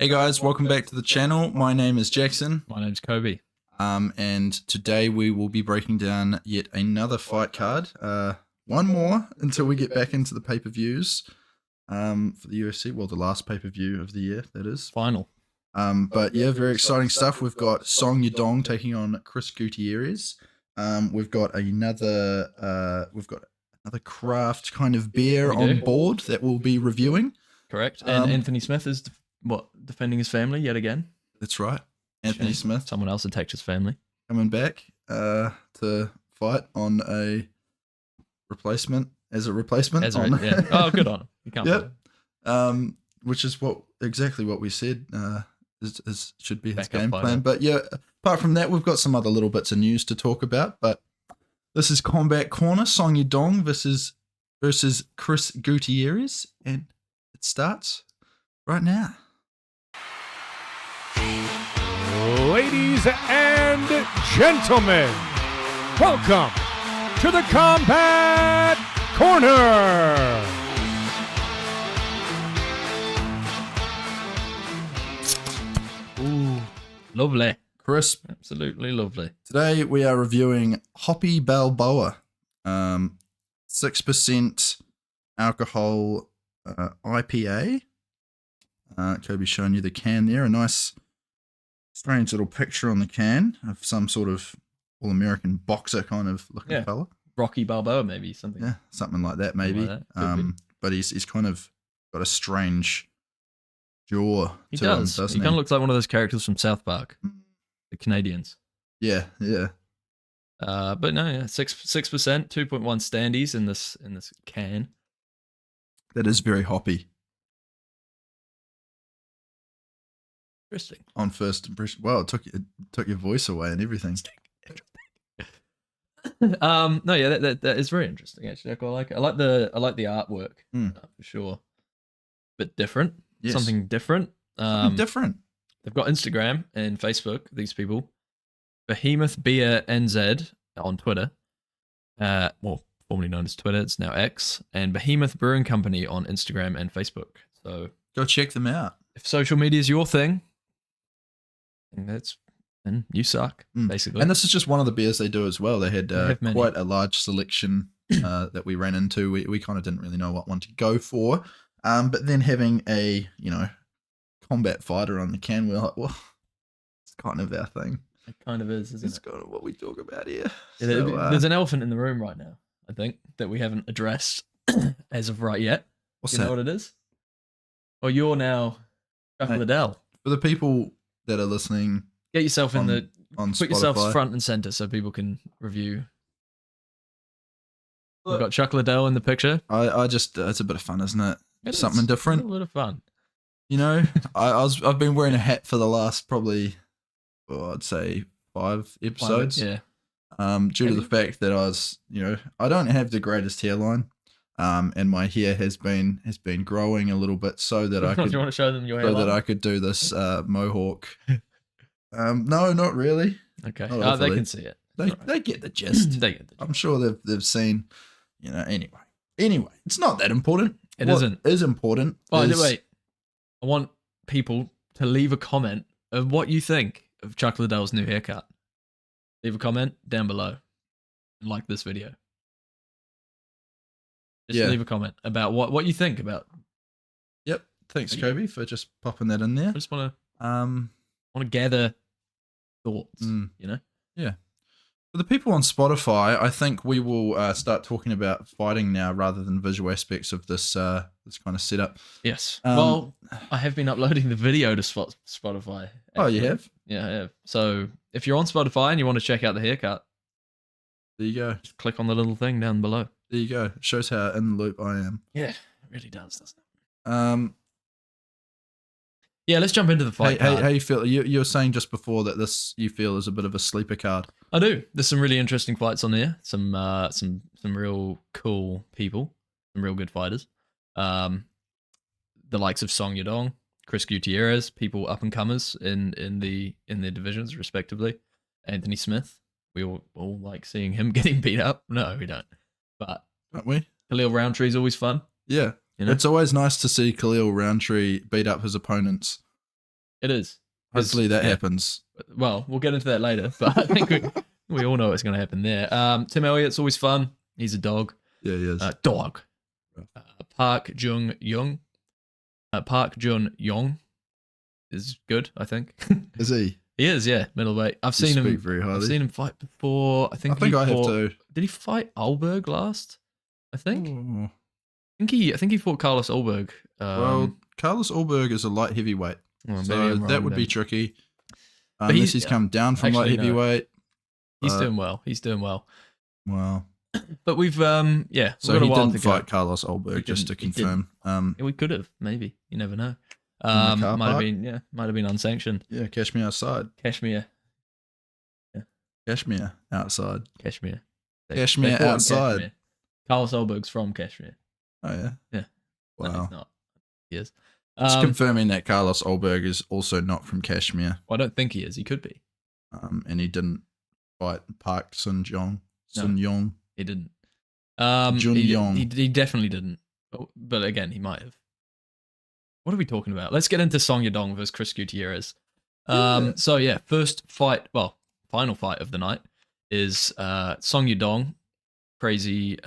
Hey guys, welcome back to the channel. My name is Jackson. My name's Kobe. And today we will be breaking down yet another fight card. One more until we get back into the pay-per-views for the UFC. Well, the last pay-per-view of the year, that is. Final. But yeah, very exciting stuff. We've got Yadong taking on Chris Gutierrez. We've got another craft kind of beer on board that we'll be reviewing. Correct. And Anthony Smith is defending his family yet again. That's right. Anthony Smith. Someone else attacked his family. Coming back to fight on a replacement. Yeah. Oh, good on him. You can't. Yep. Which is exactly what we said should be his game plan. But yeah, apart from that, we've got some other little bits of news to talk about. But this is Combat Corner, Song Yadong versus Chris Gutierrez, and it starts right now. Ladies and gentlemen, welcome to the Combat Corner. Ooh, lovely. Crisp. Absolutely lovely. Today we are reviewing Hoppy Balboa. 6% alcohol IPA. Kobe's showing you the can there. A nice, strange little picture on the can of some sort of all-American boxer kind of looking fella. Rocky Balboa, maybe something. Yeah, something like that, maybe. But he's kind of got a strange jaw. He does. He kind of looks like one of those characters from South Park, the Canadians. Yeah. But no, 6%, 2.1 standees in this can. That is very hoppy. Interesting. On first impression, wow, it took your voice away and everything. No, yeah, that is very interesting. Actually, I quite like it. I like the artwork for sure. Bit different. Yes. Something different. Different. They've got Instagram and Facebook. These people, Behemoth Beer NZ on Twitter. Well, formerly known as Twitter, it's now X, and Behemoth Brewing Company on Instagram and Facebook. So go check them out. If social media is your thing, then you suck, basically. And this is just one of the beers they do as well. They had quite a large selection that we ran into. We kind of didn't really know what one to go for. But then having a, combat fighter on the can, we're like, well, it's kind of our thing. It kind of is, isn't it? It's kind of what we talk about here. Yeah, So, there's an elephant in the room right now, I think, that we haven't addressed as of right yet. What's you know what it is? Well, you're now Chuck Liddell. For the people that are listening, get yourself on put Spotify. Yourself front and center so people can review. We've got Chuck Liddell in the picture. I just it's a bit of fun, isn't it? Something different. A little bit of fun. I've been wearing a hat for the last probably, I'd say 5 episodes. Yeah. Due to the fact that I don't have the greatest hairline. And my hair has been growing a little bit so that I could. Do you want to show them your hairline? So that I could do this mohawk. No, not really. Okay. They can see it. They get the gist. I'm sure they've seen. Anyway, it's not that important. It isn't. What is important? Wait. I want people to leave a comment of what you think of Chuck Liddell's new haircut. Leave a comment down below and like this video. Just leave a comment about what you think about. Yep. Thanks, Kobe, for just popping that in there. I just want to gather thoughts. Yeah. For the people on Spotify, I think we will start talking about fighting now rather than visual aspects of this this kind of setup. Yes. Well, I have been uploading the video to Spotify. Actually. Oh, you have? Yeah, I have. So if you're on Spotify and you want to check out the haircut, there you go. Just click on the little thing down below. There you go. It shows how in the loop I am. Yeah, it really does, doesn't it? Yeah, let's jump into the fight card. How you feel? You were saying just before that this you feel is a bit of a sleeper card. I do. There's some really interesting fights on there. Some real cool people. Some real good fighters. The likes of Song Yadong, Chris Gutierrez, people up and comers in their divisions respectively. Anthony Smith. We all like seeing him getting beat up. No, we don't. But aren't we? Khalil Roundtree's always fun. Yeah. It's always nice to see Khalil Roundtree beat up his opponents. It is. Hopefully that happens. Well, we'll get into that later, but I think we all know what's going to happen there. Tim Elliott's always fun. He's a dog. Yeah, he is. Dog. Park Jun-young. Park Jun-young is good, I think. Is he? He is, yeah, middleweight. I've seen him very highly. I've seen him fight before. I think I have too. Did he fight Alberg last? I think. Oh. I think he fought Carlos Alberg. Well, Carlos Alberg is a light heavyweight, so that would be tricky. Unless he's come down from light heavyweight. He's doing well. He's doing well. Wow. But we've So he didn't fight Carlos Alberg, just to confirm. We could have, maybe. You never know. Might have been unsanctioned. Yeah, cash me outside. Kashmir. Yeah. Kashmir outside. Kashmir. Kashmir outside. Kashmir. Carlos Alberg's from Kashmir. Oh yeah. Yeah. Wow. No, he's not. He is. Just confirming that Carlos Alberg is also not from Kashmir. Well, I don't think he is. He could be. And he didn't fight Park Sun-young. No, he didn't. Jun-young. He definitely didn't. But again, he might have. What are we talking about? Let's get into Song Yadong versus Chris Gutierrez. So yeah, final fight of the night is Song Yadong, crazy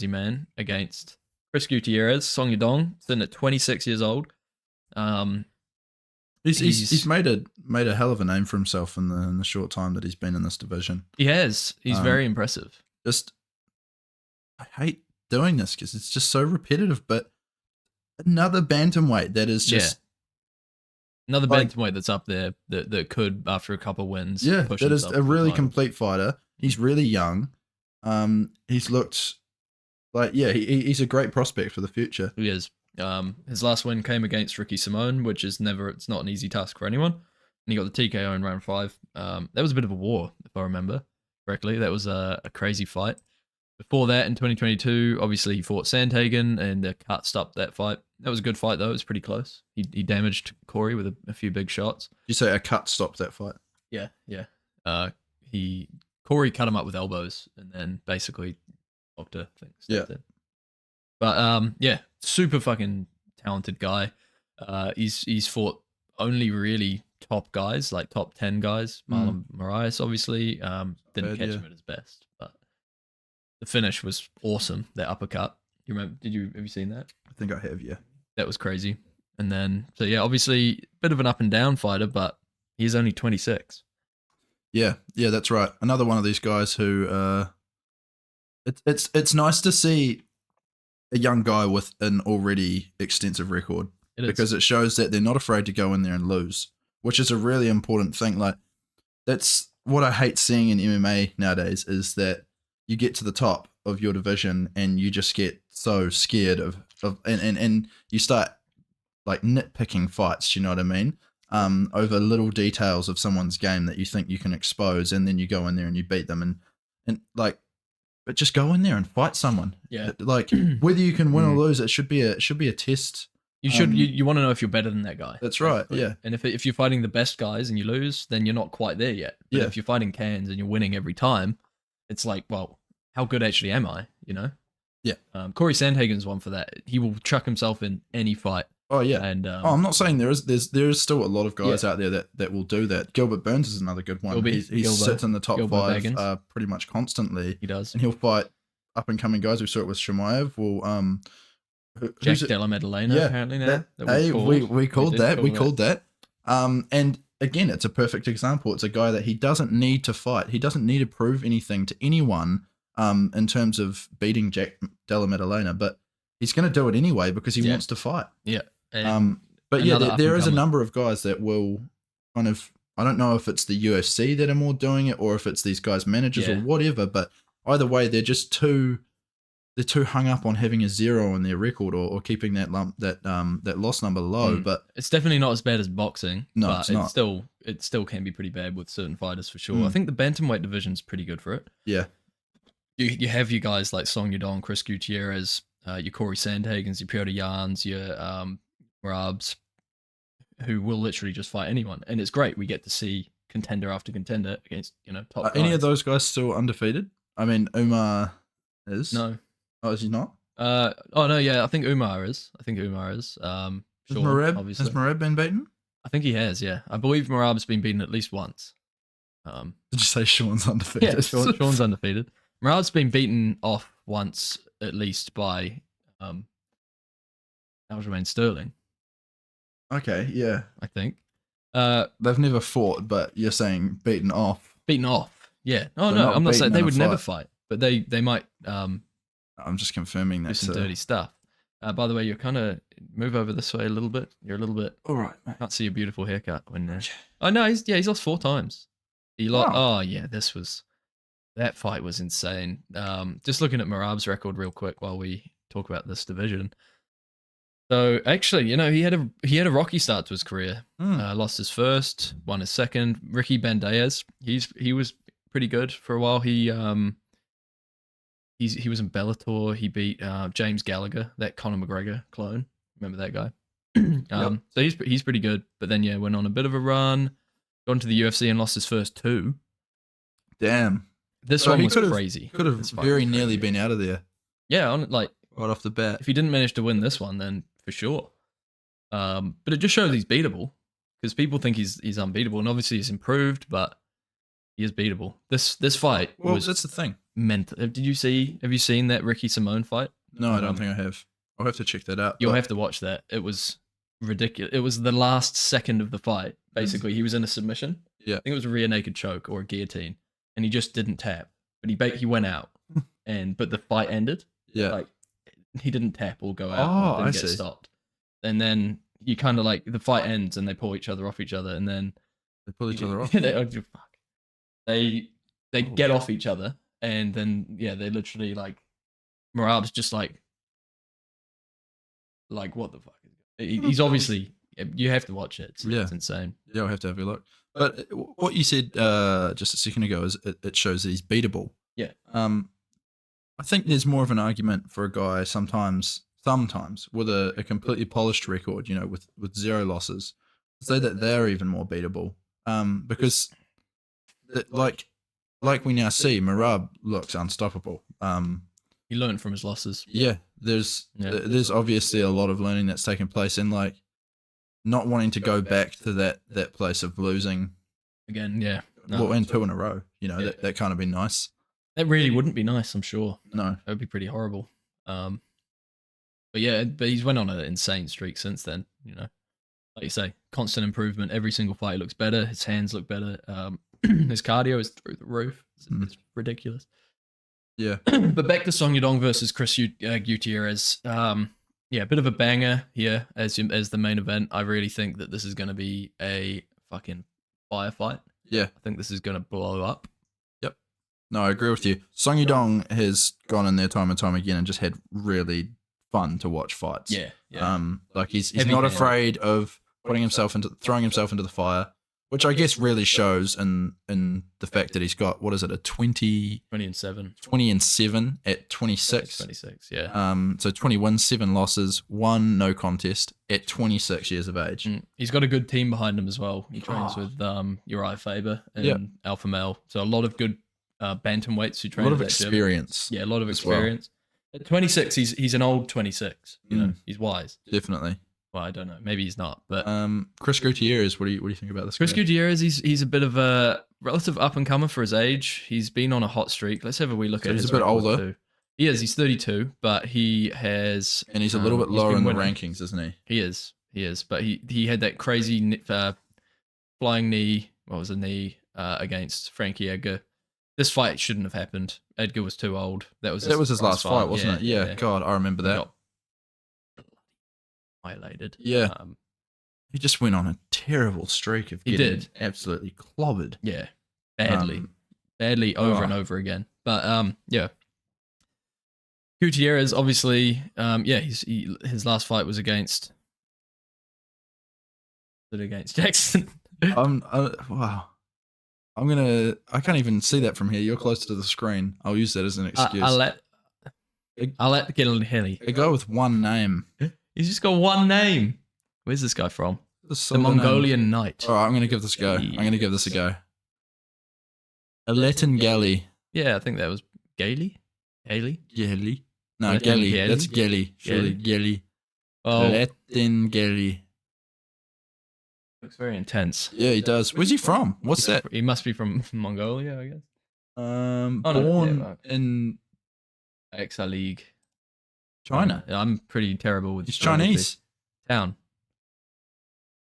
man, against Chris Gutierrez. Song Yadong, sitting at 26 years old. He's made a hell of a name for himself in the short time that he's been in this division. He has. He's very impressive. I hate doing this because it's just so repetitive, but another bantamweight that is just another bantamweight that's up there that could, after a couple wins, push that is himself a really complete fighter. He's really young. He's looked like he's a great prospect for the future. He is. His last win came against Ricky Simone, which is it's not an easy task for anyone. And he got the TKO in round 5. That was a bit of a war, if I remember correctly. That was a crazy fight. Before that, in 2022, obviously he fought Sandhagen, and the cut stopped that fight. That was a good fight, though. It was pretty close. He damaged Corey with a few big shots. You say a cut stopped that fight? Yeah. Corey cut him up with elbows, and then basically doctor things. Yeah. But super fucking talented guy. He's fought only really top guys, like top 10 guys. Marlon Moraes, obviously, didn't catch him at his best, but the finish was awesome. That uppercut. You remember? Have you seen that? I think I have. Yeah. That was crazy. And then, obviously, a bit of an up and down fighter, but he's only 26. Yeah, that's right. Another one of these guys who, it's nice to see a young guy with an already extensive record, because it shows that they're not afraid to go in there and lose, which is a really important thing. Like, that's what I hate seeing in MMA nowadays, is that you get to the top of your division and you just get so scared and you start like nitpicking fights, you know what I mean? Over little details of someone's game that you think you can expose, and then you go in there and you beat them but just go in there and fight someone. Yeah. Like, whether you can win or lose, it should be a test. You want to know if you're better than that guy. That's right. Yeah. And if you're fighting the best guys and you lose, then you're not quite there yet. But if you're fighting cans and you're winning every time, it's like, well, how good actually am I? You know? Yeah. Corey Sandhagen's one for that. He will chuck himself in any fight. Oh yeah. And I'm not saying there is still a lot of guys out there that will do that. Gilbert Burns is another good one. He sits in the top 5 pretty much constantly. He does. And he'll fight up and coming guys. We saw it with Chimaev. Well, Jack Della Maddalena apparently now. We called that. And again, it's a perfect example. It's a guy that he doesn't need to fight. He doesn't need to prove anything to anyone in terms of beating Jack Della Maddalena, but he's going to do it anyway because he wants to fight. Yeah. But there is a number of guys that will kind of, I don't know if it's the UFC that are more doing it or if it's these guys' managers or whatever, but either way, they're just too hung up on having a 0 in their record or keeping that loss number low. But it's definitely not as bad as boxing. No, but it's not. It still can be pretty bad with certain fighters for sure. I think the bantamweight division's pretty good for it. Yeah. You have you guys like Song Yadong, Chris Gutierrez, your Corey Sandhagens, your Piotr Jans, your Rabs, who will literally just fight anyone, and it's great. We get to see contender after contender against top. Any of those guys still undefeated? I mean, Umar is. No. Oh, is he not? No, yeah. I think Umar is. Sean, Has Merab been beaten? I think he has, yeah. I believe Merab's been beaten at least once. Did you say Sean's undefeated? Yeah, Sean's undefeated. Merab's been beaten off once at least by Aljamain Sterling. Okay, yeah. I think. They've never fought, but you're saying beaten off. Beaten off, yeah. Oh, So no, not I'm not saying beaten they in a would never fight. fight, but they might I'm just confirming do that. some dirty stuff. By the way, you're kind of move over this way a little bit. You're a little bit. All right, mate. Can't see your beautiful haircut when. Oh no, he's lost 4 times. He lost. Wow. Oh yeah, that fight was insane. Just looking at Merab's record real quick while we talk about this division. So actually, he had a rocky start to his career. Lost his first, won his second. Ricky Bandejas, he was pretty good for a while. He was in Bellator. He beat James Gallagher, that Conor McGregor clone. Remember that guy? Yep. So he's pretty good. But then went on a bit of a run, got into the UFC and lost his first 2. Damn. This So one he was crazy. Could have This fight very was nearly crazy. been out of there Yeah, right off the bat. if he didn't manage to win this one, then for sure. But it just shows he's beatable because people think he's unbeatable, and obviously he's improved, but he is beatable. This fight Well, was that's the thing. mental. Have you seen that Ricky Simone fight? No, I don't think I have. I'll have to check that out. You'll but- have to watch that. It was ridiculous. It was the last second of the fight. Basically, he was in a submission. Yeah. I think it was a rear naked choke or a guillotine, and he just didn't tap. But he went out, but the fight ended. Yeah. Like he didn't tap or go out. Oh, Didn't I get see. stopped. And then you kind of the fight ends and they pull each other off each other, and then They pull each other off. they get off each other, and then they literally Merab's just like what the fuck? He's obviously, you have to watch it. It's insane. Yeah, I'll have to have a look. But what you said just a second ago is it shows that he's beatable. Yeah. I think there's more of an argument for a guy sometimes with a completely polished record, with 0 losses, to say that they're even more beatable. Because like we now see, Merab looks unstoppable. He learned from his losses. Yeah, there's obviously a lot of learning that's taken place, and not wanting to go back to that place of losing Again, yeah. No, well, and 2 in a row. That kind of be nice. that really wouldn't be nice, I'm sure. No, That would be pretty horrible. But he's went on an insane streak since then, Like you say, constant improvement. Every single fight he looks better. His hands look better. His cardio is through the roof. It's ridiculous. yeah, But back to Song Yadong versus Chris Gutierrez. A bit of a banger here as the main event. I really think that this is going to be a fucking firefight. yeah. I think this is going to blow up. No, I agree with you. Song Yadong has gone in there time and time again and just had really fun to watch fights. Yeah. He's Heavy not hand. afraid of throwing himself into the fire, which I guess really shows in the fact that he's got, what is it, a 20 20-7. 7 at 26. 26, yeah. So 20 wins, 7 losses, 1 no contest at 26 years of age. He's got a good team behind him as well. He trains with Uriah Faber and Alpha Male. So a lot of good bantamweights who A train lot at of that gym. experience. Yeah, a lot of as well. experience. At 26, he's an old 26. He's wise. Definitely. Well, I don't know. Maybe he's not. But Chris Gutierrez, what do you think about this? Chris guy? Gutierrez, he's a bit of a relative up and comer for his age. He's been on a hot streak. Let's have a wee look So at he's his a bit record older. too. He is. He's 32, but he has. And he's a little bit he's lower been in the winning. rankings, isn't he? He is. But he had that crazy flying knee. What was the knee against Frankie Edgar? This fight shouldn't have happened. Edgar was too old. That was his last fight, wasn't it? Yeah, God, I remember He that. got annihilated. Yeah. He just went on a terrible streak of He getting did. absolutely clobbered. Yeah, badly over and over again. But Gutierrez obviously, his last fight was against Jackson. Wow. I can't even see that from here. You're closer to the screen. I'll use that as an excuse. I'll let get a hilly. A guy with one name. He's just got one name. Where's this guy from? The Mongolian Knight. All right, I'm going to give this a go. I'm going to give this a go. A Latin galley. Yeah, I think that was Gailey. Galley? No, Latin galley. galley? That's galley. Surely galley. Oh, Latin galley. Looks very intense. Yeah, he does. Where's he from? What's that? He must be from Mongolia, I guess. Born in XR League. China. I'm pretty terrible with. He's Chinese. Town.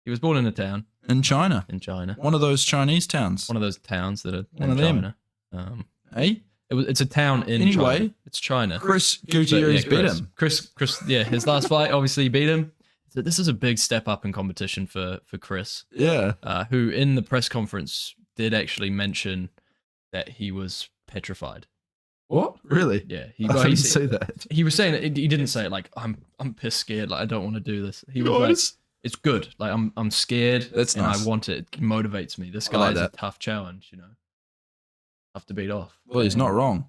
He was born in a town in China. In China. One of those Chinese towns. One of those towns that are one in of China. them. Hey. It's a town in China. It's China. Chris Gutierrez beat him. Chris, his last fight obviously beat him. So this is a big step up in competition for Chris. Yeah. Who in the press conference did actually mention that he was petrified. What? Really? Yeah. I didn't say that. He was saying it, he didn't say it like I'm piss scared, like I don't want to do this. He was like, it's good. Like I'm scared. That's and nice. I want it. It motivates me. This guy is a tough challenge, tough to beat off. Well, he's not wrong.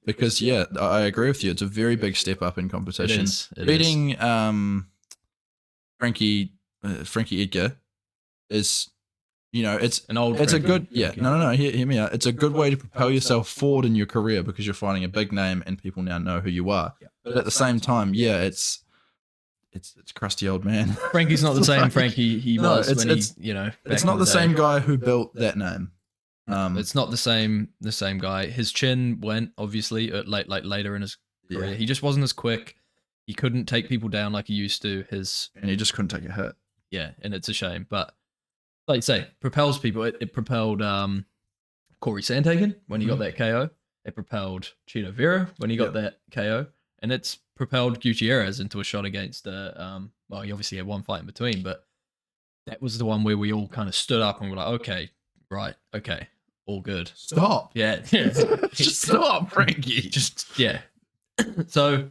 Because I agree with you. It's a very big step up in competition. It Beating Frankie Edgar is, it's an old. It's a good. Yeah. No. Hear me out. It's a good way to propel yourself forward in your career because you're fighting a big name and people now know who you are. Yeah. But at the same time, it's crusty old man. Frankie's not the same Frankie he was when it's not the same guy who built that name. It's not the same guy. His chin went obviously later in his career. Yeah. He just wasn't as quick. He couldn't take people down like he used to. And he just couldn't take a hit. Yeah, and it's a shame. But like you say, propels people. It propelled Corey Sandhagen when he got that KO. It propelled Chito Vera when he got that KO. And it's propelled Gutierrez into a shot against well, he obviously had one fight in between, but that was the one where we all kind of stood up and were like, okay, right, okay, all good. Stop. Yeah. Just stop, Frankie. Just, yeah. So,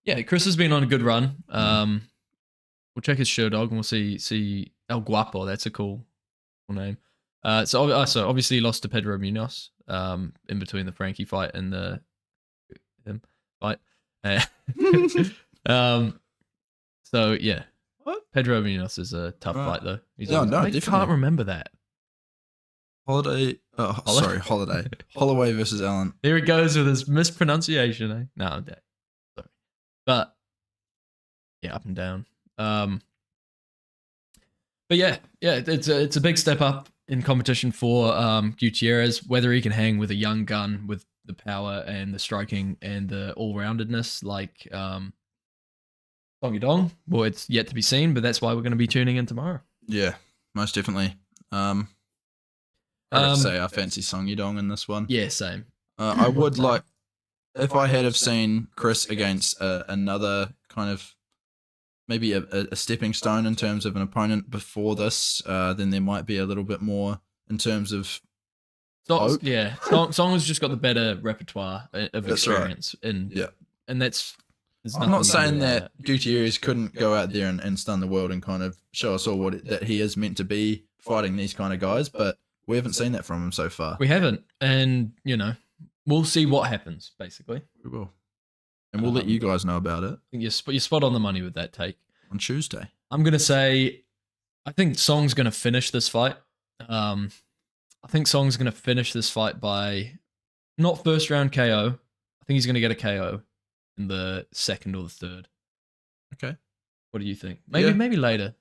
yeah, Chris has been on a good run. We'll check his show dog and we'll see El Guapo. That's a cool name. So obviously he lost to Pedro Munoz in between the Frankie fight and the him fight. So yeah, what? Pedro Munoz is a tough fight though. I can't remember that. Holiday. Holloway versus Allen. Here he goes with his mispronunciation. Eh? No, I'm dead. Sorry, but yeah, up and down. But yeah, it's a big step up in competition for Gutierrez. Whether he can hang with a young gun with the power and the striking and the all-roundedness like Song Yadong, well, it's yet to be seen, but that's why we're going to be tuning in tomorrow. Yeah, most definitely. I would say I fancy Song Yadong in this one. Yeah, same. I would like, if I had have seen Chris against another kind of, maybe a stepping stone in terms of an opponent before this, then there might be a little bit more in terms of Song has just got the better repertoire of experience. Right. And that's... I'm not saying that Gutierrez couldn't go out there and stun the world and kind of show us all that he is meant to be fighting these kind of guys, but we haven't seen that from him so far. We haven't. And, we'll see what happens, basically. We will. And we'll let you guys know about it. I think you're spot on the money with that take. On Tuesday. I'm going to say, I think Song's going to finish this fight. I think Song's going to finish this fight by not first round KO. I think he's going to get a KO in the second or the third. Okay. What do you think? Maybe later.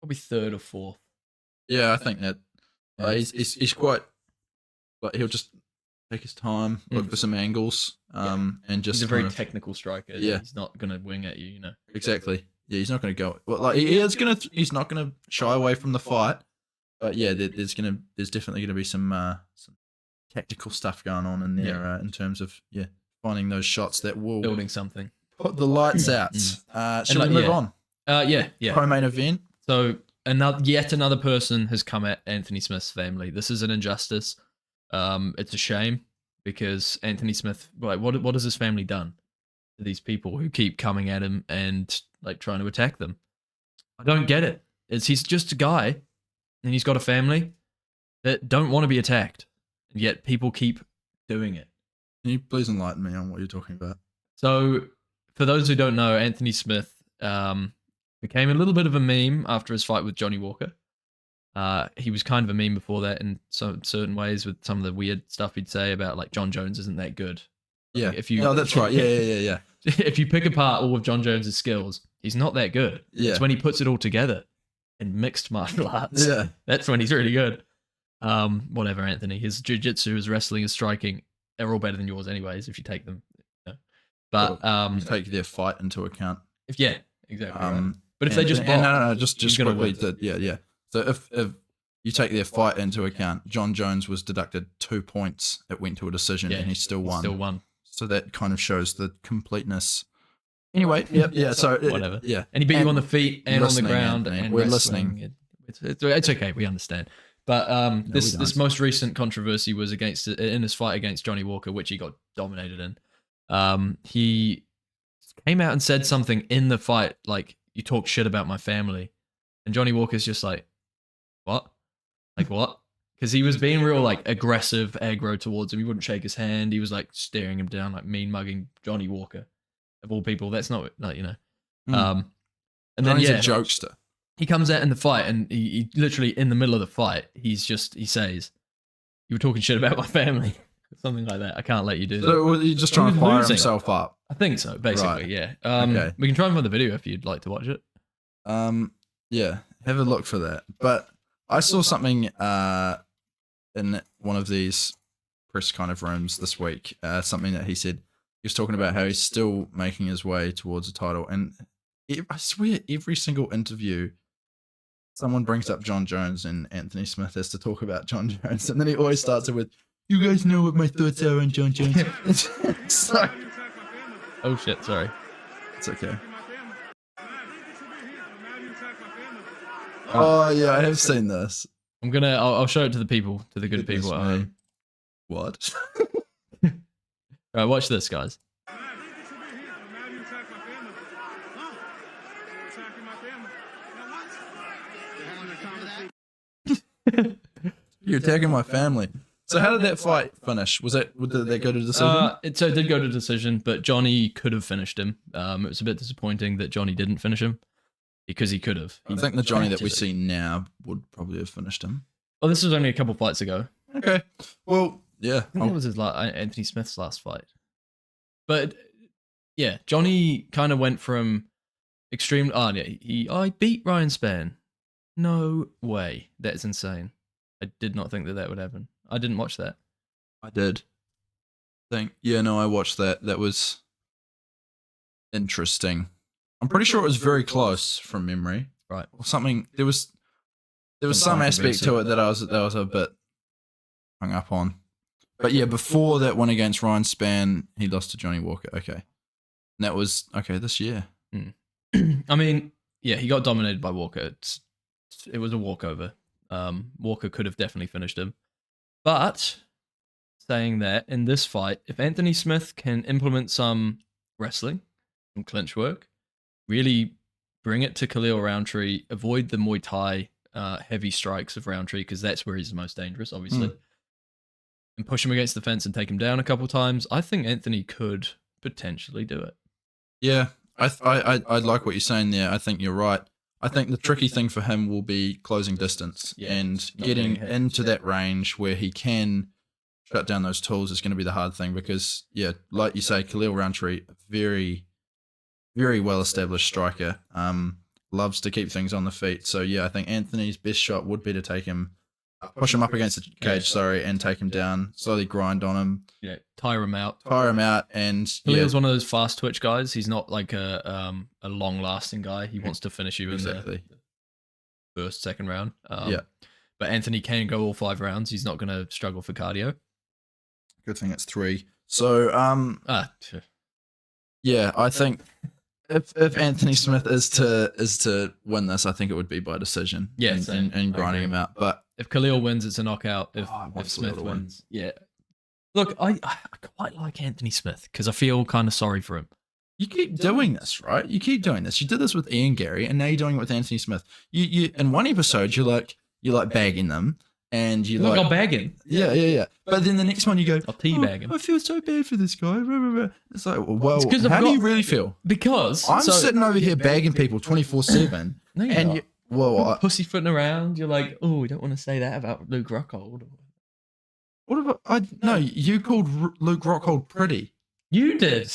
Probably third or fourth. Yeah, I think that he's quite, like, he'll just take his time, look for some angles, and just. He's a very technical striker. Yeah, he's not gonna wing at you, Exactly. Yeah, he's not gonna go. Well, like he's not gonna shy away from the fight. But yeah, there's definitely gonna be some tactical stuff going on in there in terms of finding those shots that will building something. Put the lights out. Shall we move on? Yeah. Co-main event. So yet another person has come at Anthony Smith's family. This is an injustice. It's a shame because Anthony Smith, what has his family done to these people who keep coming at him and like trying to attack them? I don't get it. He's just a guy and he's got a family that don't want to be attacked, and yet people keep doing it. Can you please enlighten me on what you're talking about? So, for those who don't know, Anthony Smith became a little bit of a meme after his fight with Johnny Walker. He was kind of a meme before that in some certain ways with some of the weird stuff he'd say about like Jon Jones isn't that good. Yeah. No, that's right. Yeah. If you pick apart all of Jon Jones' skills, he's not that good. Yeah. It's when he puts it all together in mixed martial arts. Yeah. That's when he's really good. Whatever, Anthony. His jiu-jitsu, his wrestling, his striking, they're all better than yours anyways if you take them. You know. But you take their fight into account. Exactly. Right. But if they just box, no, just quickly, yeah. So if you take their fight into account, Jon Jones was deducted 2 points. It went to a decision, and he still won. So that kind of shows the completeness. Anyway, yeah. So whatever. Yeah, and he beat you on the feet and on the ground, Anthony. and we're wrestling. listening. It's okay. We understand. But this most recent controversy was in his fight against Johnny Walker, which he got dominated in. He came out and said something in the fight like, "You talk shit about my family," and Johnny Walker's just like, "What? Like what?" Because he was being real like aggressive, aggro towards him. He wouldn't shake his hand. He was like staring him down, like mean mugging Johnny Walker. Of all people, that's not like, you know. And then Johnny's a jokester. He comes out in the fight, and he literally in the middle of the fight, he says, "You were talking shit about my family," something like that. I can't let you do that. So he's just trying to fire himself up. I think so, basically. Right. Yeah. Okay. We can try and find the video if you'd like to watch it. Yeah, have a look for that. But I saw something in one of these press kind of rooms this week. Something that he said. He was talking about how he's still making his way towards a title, and I swear every single interview, someone brings up Jon Jones, and Anthony Smith has to talk about Jon Jones, and then he always starts it with, "You guys know what my thoughts are on Jon Jones." It's like, oh shit! Sorry. It's okay. Oh yeah, I have seen this. I'll show it to the people, to the good Goodness people at me. home. What? All right, watch this, guys. You're attacking my family. So how did that fight finish? Did that go to decision? It did go to decision, but Johnny could have finished him. It was a bit disappointing that Johnny didn't finish him because he could have. I think the Johnny that we see now would probably have finished him. Oh, this was only a couple fights ago. Okay. Well, yeah. I think that was Anthony Smith's last fight. But yeah, Johnny kind of went from extreme. Oh yeah, I beat Ryan Spann. No way, that's insane. I did not think that would happen. I didn't watch that. I did. I watched that. That was interesting. I'm pretty sure it was very close from memory. Right. Or something. There was some aspect to it that I was a bit hung up on. But yeah, before that one against Ryan Spann, he lost to Johnny Walker. Okay. And that was, this year. I mean, yeah, he got dominated by Walker. It was a walkover. Walker could have definitely finished him. But, saying that, in this fight, if Anthony Smith can implement some wrestling, some clinch work, really bring it to Khalil Roundtree, avoid the Muay Thai heavy strikes of Roundtree, because that's where he's the most dangerous, obviously. And push him against the fence and take him down a couple times, I think Anthony could potentially do it. Yeah, I like what you're saying there. I think you're right. I think the tricky thing for him will be closing distance and getting into that range where he can shut down those tools is going to be the hard thing because, yeah, like you say, Khalil Roundtree, very, very well-established striker, loves to keep things on the feet. So, yeah, I think Anthony's best shot would be to push him up against the cage, and take him down, slowly grind on him. Yeah, tire him out. And Khalil's one of those fast twitch guys. He's not like a long-lasting guy. He wants to finish you in the first, second round. But Anthony can go all 5 rounds. He's not going to struggle for cardio. Good thing it's 3. So, yeah, I think if Anthony Smith is to win this, I think it would be by decision. Yeah, and grinding him out. But if Khalil wins, it's a knockout. If Smith wins, yeah. Look, I quite like Anthony Smith because I feel kind of sorry for him. You keep doing this, right? You keep doing this. You did this with Ian Garry, and now you're doing it with Anthony Smith. You in one episode you're like bagging them, and I'll bag him. Yeah. But then the next one you go, I'll teabag him. I feel so bad for this guy. It's like, well, it's how do you really feel? Because I'm sitting over here bagging people 24/7, no, you're and not. Pussyfooting around. You're like, oh, we don't want to say that about Luke Rockhold. What about you called Luke Rockhold pretty? You did.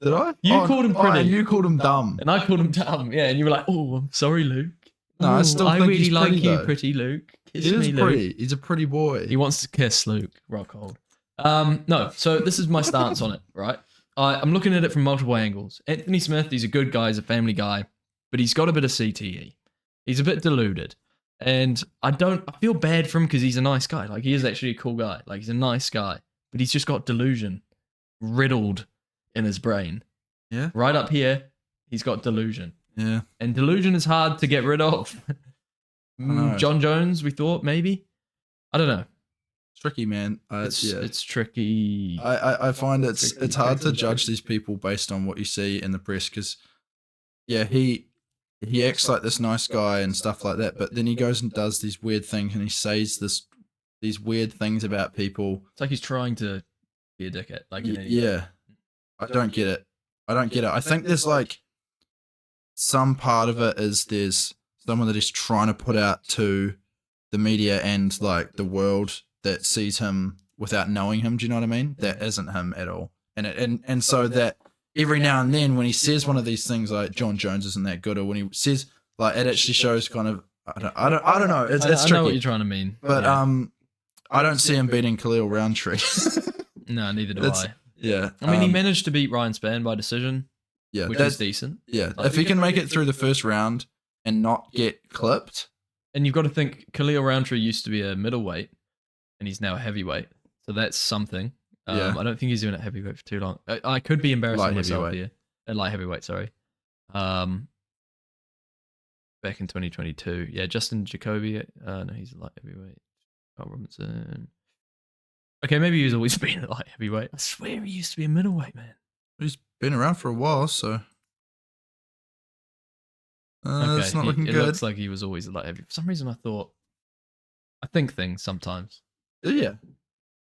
Did I? You called him pretty. And you called him dumb. And I called him dumb. Yeah, and you were like, oh, I'm sorry, Luke. No, I still think really he's like pretty, you, though. pretty Luke. Kiss He is me, Luke. pretty. He's a pretty boy. He wants to kiss Luke. Rockhold. No, so this is my stance on it, right? I'm looking at it from multiple angles. Anthony Smith, he's a good guy, he's a family guy, but he's got a bit of CTE. He's a bit deluded. And I feel bad for him because he's a nice guy. Like, he is actually a cool guy. Like, he's a nice guy, but he's just got delusion riddled in his brain. Yeah. Right up here, he's got delusion. Yeah. And delusion is hard to get rid of. Jon Jones, we thought, maybe? I don't know. Tricky, man. It's tricky. I find it's hard to judge these people based on what you see in the press because, yeah, he acts like this nice guy and stuff like that, but then he goes and does these weird things and he says these weird things about people. It's like he's trying to be a dickhead. Like, yeah, I don't get it. I think there's like some part of it is there's someone that he's trying to put out to the media and like the world that sees him without knowing him. Do you know what I mean? That isn't him at all. And so that every now and then when he says one of these things like Jon Jones isn't that good, or when he says like it actually shows kind of I don't know. It's tricky. I know what you're trying to mean. But I don't see him beating Khalil Roundtree. No, neither do I. Yeah. I mean, he managed to beat Ryan Spann by decision. Yeah, which is decent. Yeah. If he can make it through the first round and not get clipped. And you've got to think Khalil Roundtree used to be a middleweight and he's now a heavyweight. So that's something. I don't think he's doing it heavyweight for too long. I could be embarrassing myself here. Light heavyweight, sorry. Back in 2022. Yeah, Justin Jacoby. No, he's a light heavyweight. Carl Robinson. Okay, maybe he's always been a light heavyweight. I swear he used to be a middleweight, man. He's been around for a while, so... Okay, it's not looking good. It looks like he was always a light heavy. For some reason, I think things sometimes. Yeah,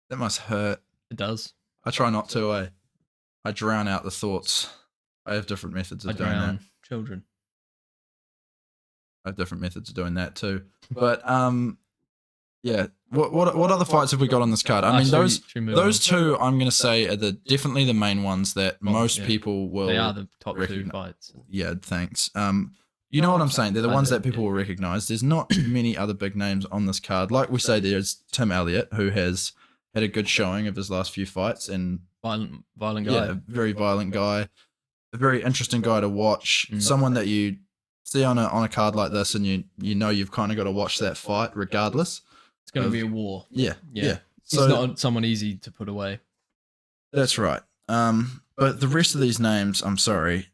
that must hurt. It does. I try not to. I drown out the thoughts. I have different methods of doing that. Children. I have different methods of doing that too. But yeah. What other fights have we got on this card? I mean, those two I'm going to say are definitely the main ones that most people will. They are the top two fights. Yeah, thanks. You know what I'm saying? They're the ones that people will recognize. There's not many other big names on this card. Like we say, there's Tim Elliott, who has had a good showing of his last few fights, and violent guy. Yeah, very violent guy, a very interesting guy to watch. Someone that you see on a card like this, and you know you've kind of got to watch that fight regardless. It's going to be a war. Yeah. So, he's not someone easy to put away. That's right. But the rest of these names, I'm sorry.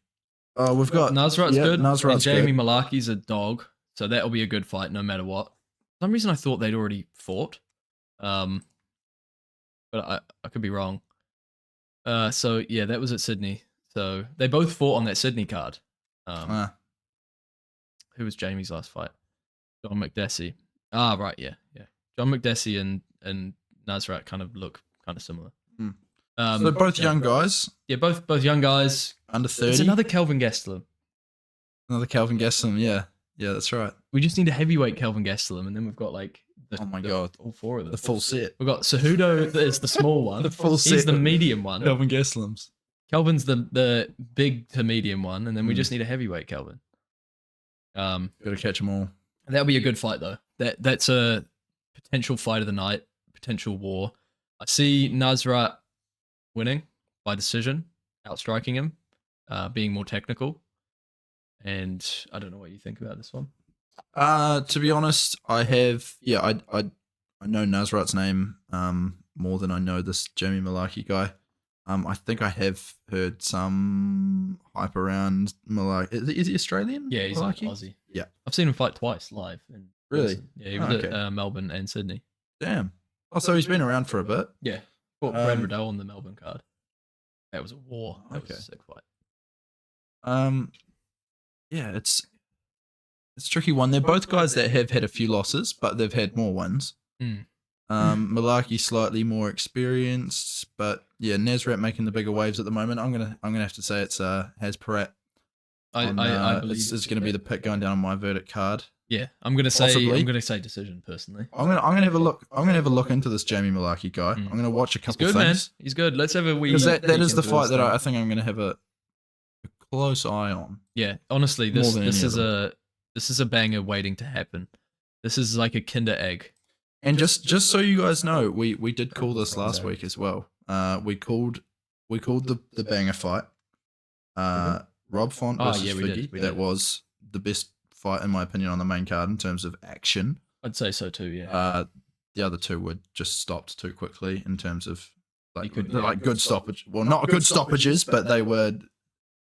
Oh, we've got Nasrat's good. Nasrat's and Jamie Malaki's a dog, so that'll be a good fight no matter what. For some reason I thought they'd already fought, but I could be wrong. So yeah, that was at Sydney. So they both fought on that Sydney card. Who was Jamie's last fight? John McDessie. Right, yeah. John McDessie and Nasrat kind of look kind of similar. So they're both young guys. Yeah, both young guys. Under 30. It's another Kelvin Gastelum. Another Kelvin Gastelum, yeah. Yeah, that's right. We just need a heavyweight Kelvin Gastelum, and then we've got like God, all four of them. The full set. We've got Cejudo is the small one. The full set. He's the medium one. Kelvin Gastelums. Kelvin's the big to medium one, and then we just need a heavyweight Kelvin. Got to catch them all. That'll be a good fight though. That's a potential fight of the night, potential war. I see Nasrat winning by decision, outstriking him, being more technical. And I don't know what you think about this one. To be honest, I know Nasrat's name more than I know this Jamie Malaki guy. I think I have heard some hype around Malaki. Is he Australian? Yeah, he's Malaki? like Aussie. Yeah. I've seen him fight twice live. Really? Yeah, he was at Melbourne and Sydney. Damn. Oh, so he's been around for a bit. Yeah. Fought Brad Riddell on the Melbourne card. That was a war. That was a sick fight. Yeah, it's a tricky one. They're both guys that have had a few losses, but they've had more wins. Malaki slightly more experienced, but yeah, Nasrat making the bigger waves at the moment. I'm gonna have to say it's Has Parat. I believe it's gonna be the pick going down on my verdict card. Yeah, I'm gonna say Possibly. decision personally. I'm gonna have a look. I'm gonna have a look into this Jamie Malaki guy. I'm gonna watch a couple He's good, things. man. He's good. Let's have a wee. Because that is the fight that I think I'm gonna have a close eye on. Yeah, honestly, this is This is a banger waiting to happen. This is like a Kinder egg. And just so you guys know, we did call this last week as well. We called the banger fight. Rob Font versus Figgy. That was the best fight in my opinion on the main card in terms of action. I'd say so too. Yeah. The other two were just stopped too quickly in terms of good stoppage. Well, not good stoppages, but they were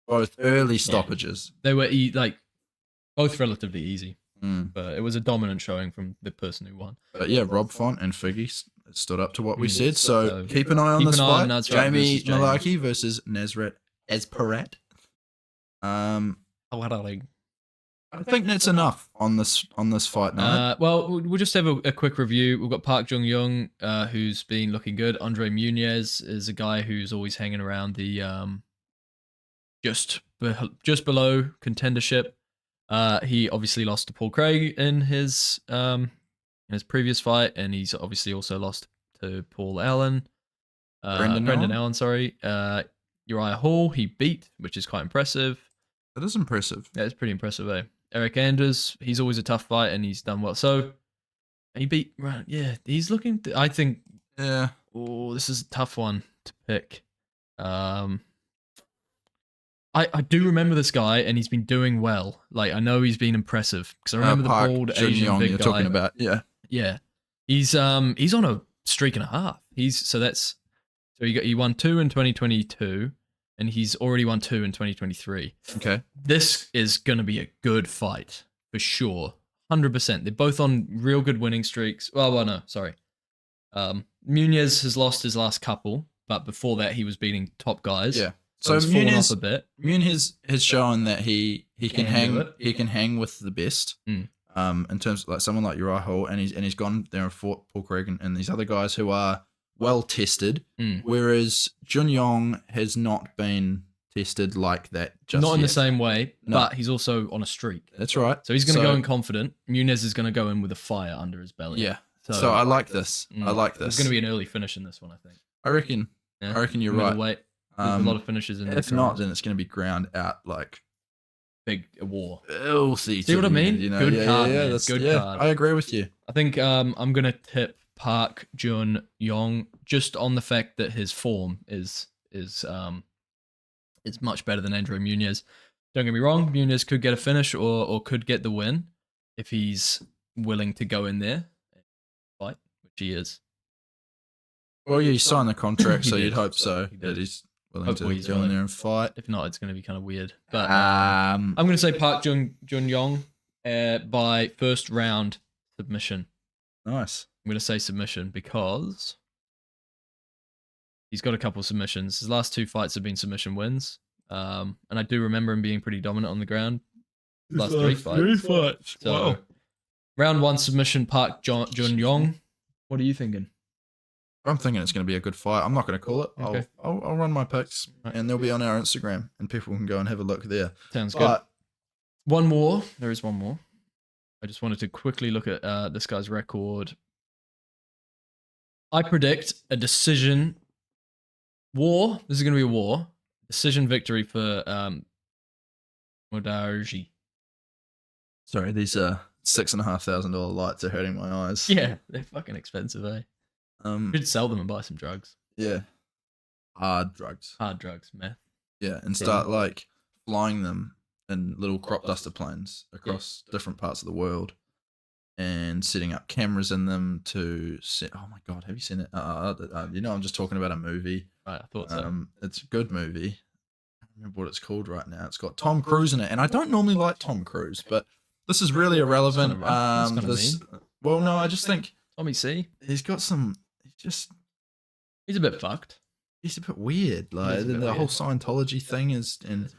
both early stoppages. They were both relatively easy. But it was a dominant showing from the person who won. But yeah, Rob Font and Figgy stood up to what we said. So keep an eye on this fight. Jamie Malarkey versus Nasrat Azparat. I think that's enough on this fight night. Well, we'll just have a quick review. We've got Park Jung-young, who's been looking good. Andre Muniz is a guy who's always hanging around the just below contendership. He obviously lost to Paul Craig in his previous fight, and he's obviously also lost to Paul Allen. Brendan Allen, sorry. Uriah Hall, he beat, which is quite impressive. That is impressive. Yeah, it's pretty impressive, eh? Eric Anders, he's always a tough fight, and he's done well. So, he beat, yeah, he's looking, I think, yeah. Oh, this is a tough one to pick. I do remember this guy, and he's been doing well. Like, I know he's been impressive, because I remember the bald Asian big you're guy. Talking about, yeah. Yeah. He's on a streak and a half. So he won 2 in 2022. And he's already won 2 in 2023. Okay. This is going to be a good fight, for sure. 100%. They're both on real good winning streaks. Well, no, sorry. Muniz has lost his last couple, but before that, he was beating top guys. Yeah. So he's fallen off a bit. Muniz has shown that he can hang with the best. In terms of like someone like Uriah Hall, and he's gone there and fought Paul Craig and these other guys who are well tested, whereas Jun-Yong has not been tested like that just Not in yet. the same way, but he's also on a streak. That's right. So he's going to go in confident. Muniz is going to go in with a fire under his belly. Yeah. So I like this. I like this. There's going to be an early finish in this one, I think. I reckon you're right. Weight. There's a lot of finishes in this. If not, then it's going to be ground out like big war. Filthy. See what I mean? You know? Good card. Yeah, that's good card. I agree with you. I think I'm going to tip Park Jun-young just on the fact that his form is much better than Andre Muniz. Don't get me wrong, Muniz could get a finish or could get the win if he's willing to go in there and fight, which he is. Well, yeah, he signed the contract, so you'd hope so that he's willing to go in there and fight. If not, it's going to be kind of weird. But I'm going to say Park Jun-young by first round submission. Nice. I'm going to say submission because he's got a couple submissions. His last 2 fights have been submission wins. And I do remember him being pretty dominant on the ground. Last 3 fights. So, wow. Round 1 submission, Park Jun-young. What are you thinking? I'm thinking it's going to be a good fight. I'm not going to call it. Okay. I'll run my picks, and they'll be on our Instagram, and people can go and have a look there. Sounds good. One more. There is one more. I just wanted to quickly look at this guy's record. I predict a decision war. This is going to be a war. Decision victory for Modarji. Sorry, these $6,500 lights are hurting my eyes. Yeah, they're fucking expensive, eh? Should sell them and buy some drugs. Yeah. Hard drugs, meth. Yeah, and start like flying them in little crop duster planes across different parts of the world. And setting up cameras in them to set. Oh my god, have you seen it? I'm just talking about a movie. Right, I thought so. It's a good movie. I don't remember what it's called right now. It's got Tom Cruise in it, and I don't normally like Tom Cruise, but this is really irrelevant. Well, no, I just think Tommy C. He's got some. He's a bit fucked. He's a bit weird. Like the whole Scientology thing is, and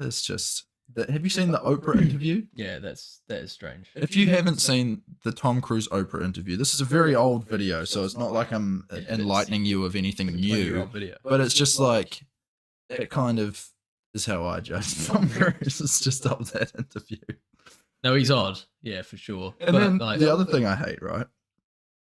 it's just. Have you seen the Oprah interview? Yeah, that is strange. If you haven't seen the Tom Cruise Oprah interview, this is a very old video, so it's not like I'm enlightening you of anything new. But it's just like that kind of is how I judge Tom Cruise. It's just of that interview. No, he's odd. Yeah, for sure. And then the other thing I hate, right,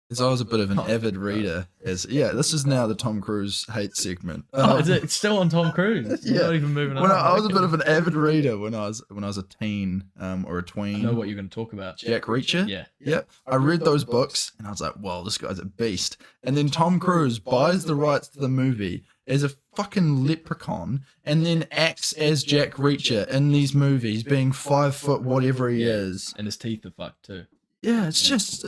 Because I was a bit of an avid reader. This is now the Tom Cruise hate segment. It's still on Tom Cruise. You're not even moving on. I was a bit of an avid reader when I was a teen or a tween. I know what you're going to talk about. Jack Reacher? Yeah. I read those books and I was like, "Wow, this guy's a beast." And then Tom Cruise buys the rights to the movie as a fucking leprechaun and then acts as Jack Reacher in these movies, being 5 foot whatever he is. And his teeth are fucked too. Yeah, it's just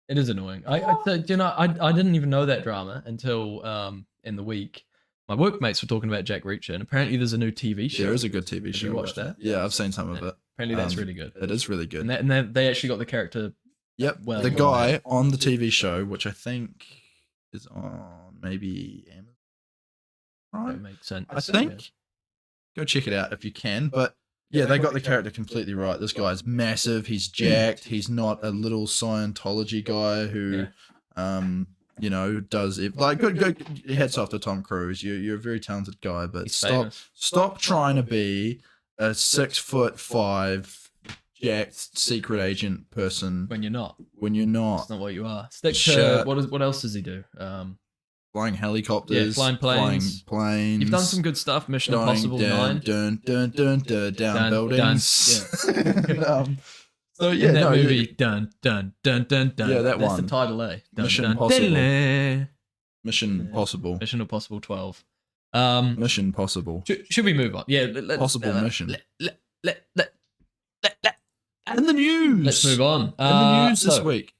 It is annoying. I didn't even know that drama until in the week. My workmates were talking about Jack Reacher, and apparently there's a new TV show. There is a good TV show. Have you watched that? Yeah, I've seen some of it. Apparently that's really good. It is really good. And they actually got the character. Yep. Well, the guy on the TV show, which I think is on maybe Amazon Prime. That makes sense. I think. Go check it out if you can. But yeah, they got the character completely right. This guy's massive. He's jacked. He's not a little Scientology guy who, does it. Like, good. Hats off to Tom Cruise. You're a very talented guy, but stop trying to be a 6'5" jacked secret agent person when you're not. That's not what you are. Stick to what else does he do? Flying helicopters, flying planes. You've done some good stuff. Mission Impossible 9. Down buildings. So yeah, in that movie, dun. Yeah, that That's one. the title, eh? Mission Impossible. Mission Impossible. Mission Impossible 12. Mission Possible. Should we move on? Yeah, Possible mission. And the news. Let's move on. In the news this week.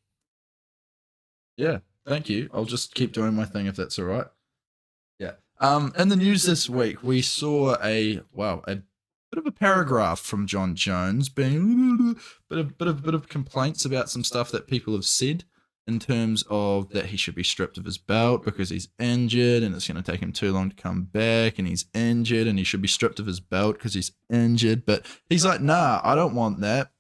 Yeah. Thank you. I'll just keep doing my thing if that's all right. Yeah. In the news this week, we saw a bit of a paragraph from Jon Jones being a bit of complaints about some stuff that people have said in terms of that he should be stripped of his belt because he's injured and it's going to take him too long to come back and he's injured and he should be stripped of his belt because he's injured. But he's like, nah, I don't want that.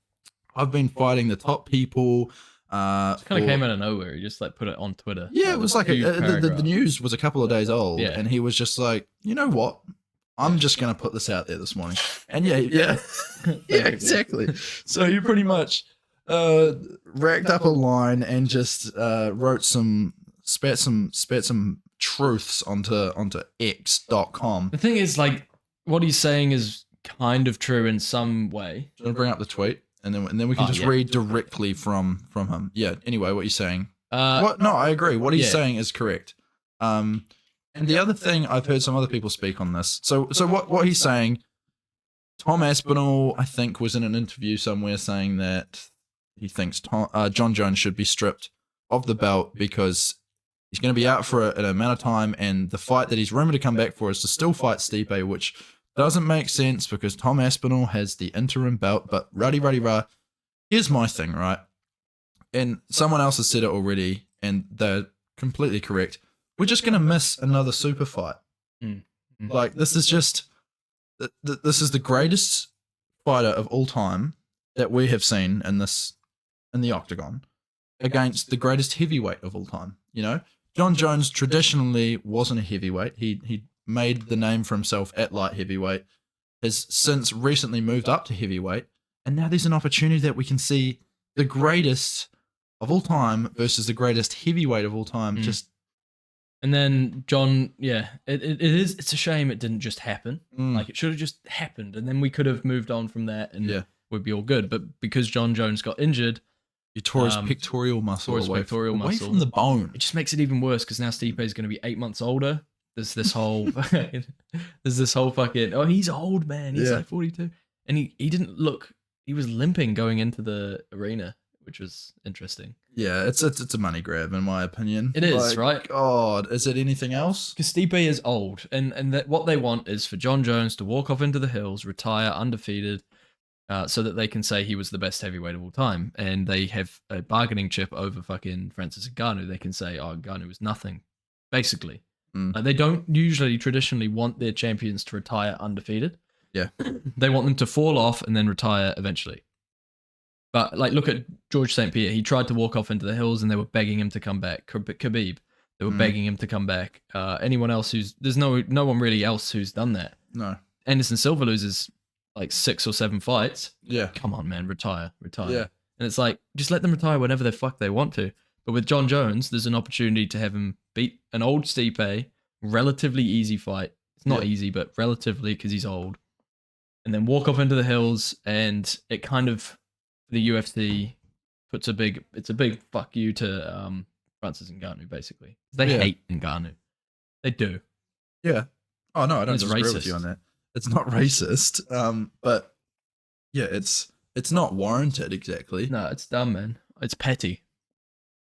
I've been fighting the top people. It kind of came out of nowhere. He just put it on Twitter. Yeah, it was like the news was a couple of days old, and he was just like, you know what? I'm just gonna put this out there this morning, and yeah, exactly. So he pretty much racked up a line and just spat some truths onto X.com. The thing is, what he's saying is kind of true in some way. Do you want to bring up the tweet? And then we can read directly from him. Yeah. Anyway, what you're saying. No, I agree. What he's saying is correct. And the other thing, I've heard some other people speak on this. So what he's saying, Tom Aspinall, I think, was in an interview somewhere saying that he thinks Jon Jones should be stripped of the belt because he's going to be out for an amount of time, and the fight that he's rumored to come back for is to still fight Stipe, which doesn't make sense because Tom Aspinall has the interim belt, but rah. Here's my thing, right? And someone else has said it already, and they're completely correct. We're just going to miss another super fight. This is just, this is the greatest fighter of all time that we have seen in the octagon against the greatest heavyweight of all time. Jon Jones traditionally wasn't a heavyweight. He made the name for himself at light heavyweight, has since recently moved up to heavyweight, and now there's an opportunity that we can see the greatest of all time versus the greatest heavyweight of all time. And then John, it's a shame it didn't just happen. It should have just happened, and then we could have moved on from that, and we'd be all good. But because Jon Jones got injured, he tore his pectoral muscle away from the bone. It just makes it even worse because now Stipe is going to be 8 months older. There's this whole fucking, oh, he's old, man. He's 42. And he didn't look, he was limping going into the arena, which was interesting. Yeah, it's a money grab, in my opinion. It is, right? God, is it anything else? Because Stipe is old, and that what they want is for Jon Jones to walk off into the hills, retire undefeated, so that they can say he was the best heavyweight of all time. And they have a bargaining chip over fucking Francis Ngannou. They can say, oh, Ngannou was nothing, basically. They don't traditionally want their champions to retire undefeated. Yeah. They want them to fall off and then retire eventually. But look at George St. Pierre. He tried to walk off into the hills and they were begging him to come back. Khabib, they were begging him to come back. Anyone else there's no one really else who's done that. No. Anderson Silva loses 6 or 7 fights. Yeah. Come on, man, retire. Yeah. And it's like, just let them retire whenever the fuck they want to. But with Jon Jones, there's an opportunity to have him beat an old Stipe, relatively easy fight. It's not easy, but relatively because he's old. And then walk off into the hills, and it kind of, the UFC puts it's a big fuck you to Francis Ngannou, basically. They hate Ngannou. They do. Yeah. Oh, no, I don't disagree racist with you on that. It's not racist, but yeah, it's not warranted exactly. No, it's dumb, man. It's petty.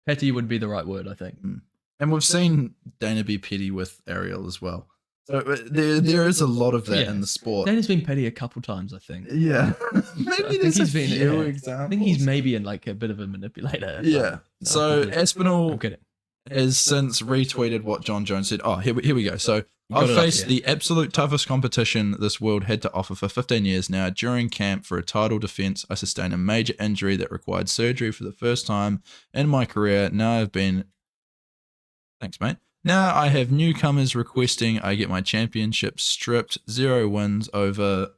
Petty would be the right word, I think. And we've seen Dana be petty with Ariel as well. So there is a lot of that in the sport. Dana's been petty a couple times, I think. Yeah. Maybe there's a few examples. I think he's maybe in like a bit of a manipulator. Yeah. So Aspinall has since retweeted what Jon Jones said. Oh, here we go. So I've faced the absolute toughest competition this world had to offer for 15 years now. During camp for a title defense, I sustained a major injury that required surgery for the first time in my career. Thanks, mate. Now I have newcomers requesting I get my championship stripped. 0 wins over.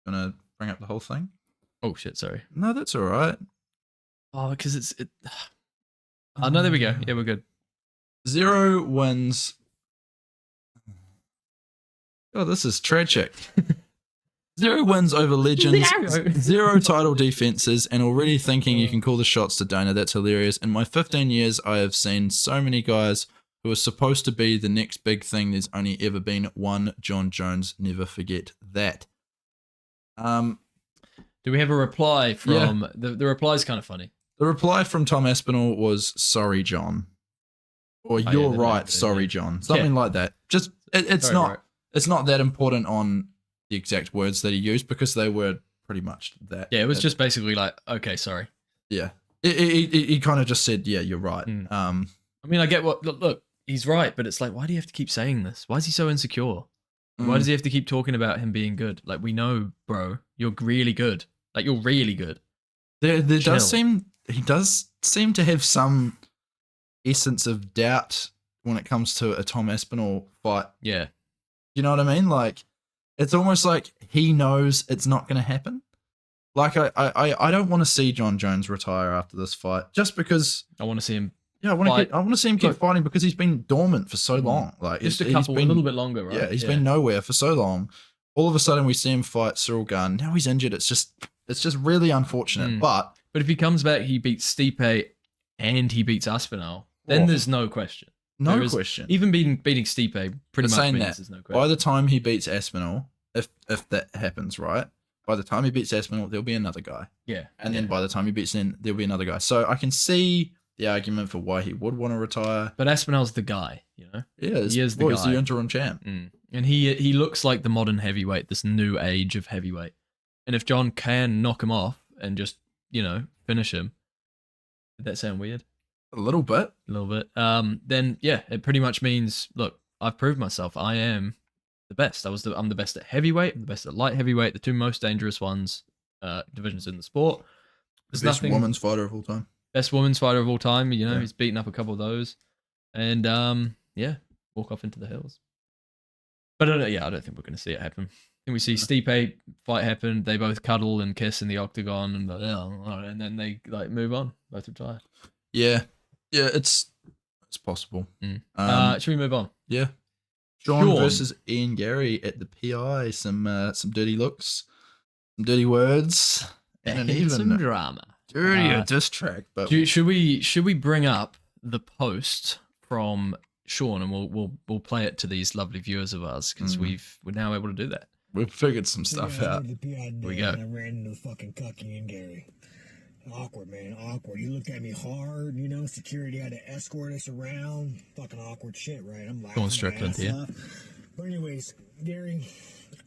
Gonna bring up the whole thing. Oh shit! Sorry. No, that's all right. Oh, because it. Oh no! There we go. Yeah, we're good. 0 wins. Oh, this is tragic. 0 wins over legends, 0 title defenses, and already thinking you can call the shots to Dana. That's hilarious. In my 15 years, I have seen so many guys who are supposed to be the next big thing. There's only ever been one Jon Jones. Never forget that. Do we have a reply from... The reply's kind of funny. The reply from Tom Aspinall was, sorry, John. Or you're right, sorry, John. Something like that. Just, it's not that important on the exact words that he used because they were pretty much that. Yeah, it was just basically like, okay, sorry. Yeah. He kind of just said, yeah, you're right. I mean, I get what... Look, he's right, but it's like, why do you have to keep saying this? Why is he so insecure? Why does he have to keep talking about him being good? Like, we know, bro, you're really good. Like, you're really good. There does seem... He does seem to have some essence of doubt when it comes to a Tom Aspinall fight. Yeah. You know what I mean? Like, it's almost like he knows it's not going to happen. Like, I don't want to see Jon Jones retire after this fight just because... I want to see him... Yeah, I want to see him keep fighting because he's been dormant for so long. Like, just a little bit longer, right? Yeah, he's been nowhere for so long. All of a sudden, we see him fight Cyril Gane. Now he's injured. It's just really unfortunate. But if he comes back, he beats Stipe and he beats Aspinall, then there's no question. No question. Even beating Stipe pretty much means there's no question. By the time he beats Aspinall, if that happens, right? By the time he beats Aspinall, there'll be another guy. Yeah. And then by the time he beats him, there'll be another guy. So I can see the argument for why he would want to retire. But Aspinall's the guy, you know? Yeah, he is the guy. He's the interim champ. And he looks like the modern heavyweight, this new age of heavyweight. And if Jon can knock him off and just, finish him, did that sound weird? A little bit. Then, yeah, it pretty much means, look, I've proved myself. I am the best. I'm the best at heavyweight. I'm the best at light heavyweight, the two most dangerous divisions in the sport. There's best women's fighter of all time. Best women's fighter of all time. He's beaten up a couple of those. And, walk off into the hills. But I don't think we're going to see it happen. I think we see Stipe fight happen. They both cuddle and kiss in the octagon, and then they move on. Both retire. Yeah, it's possible. Should we move on? Yeah. Sean versus Ian Garry at the PI. Some dirty looks, some dirty words, and even some drama. Dirty diss track. But should we bring up the post from Sean, and we'll play it to these lovely viewers of ours because we're now able to do that. We've figured some stuff out. Here we go. I ran into the fucking cuck Ian Garry. Awkward, man. Awkward. He looked at me hard, security had to escort us around. Fucking awkward shit, right? I'm laughing. Going Strickland here. But anyways, Gary,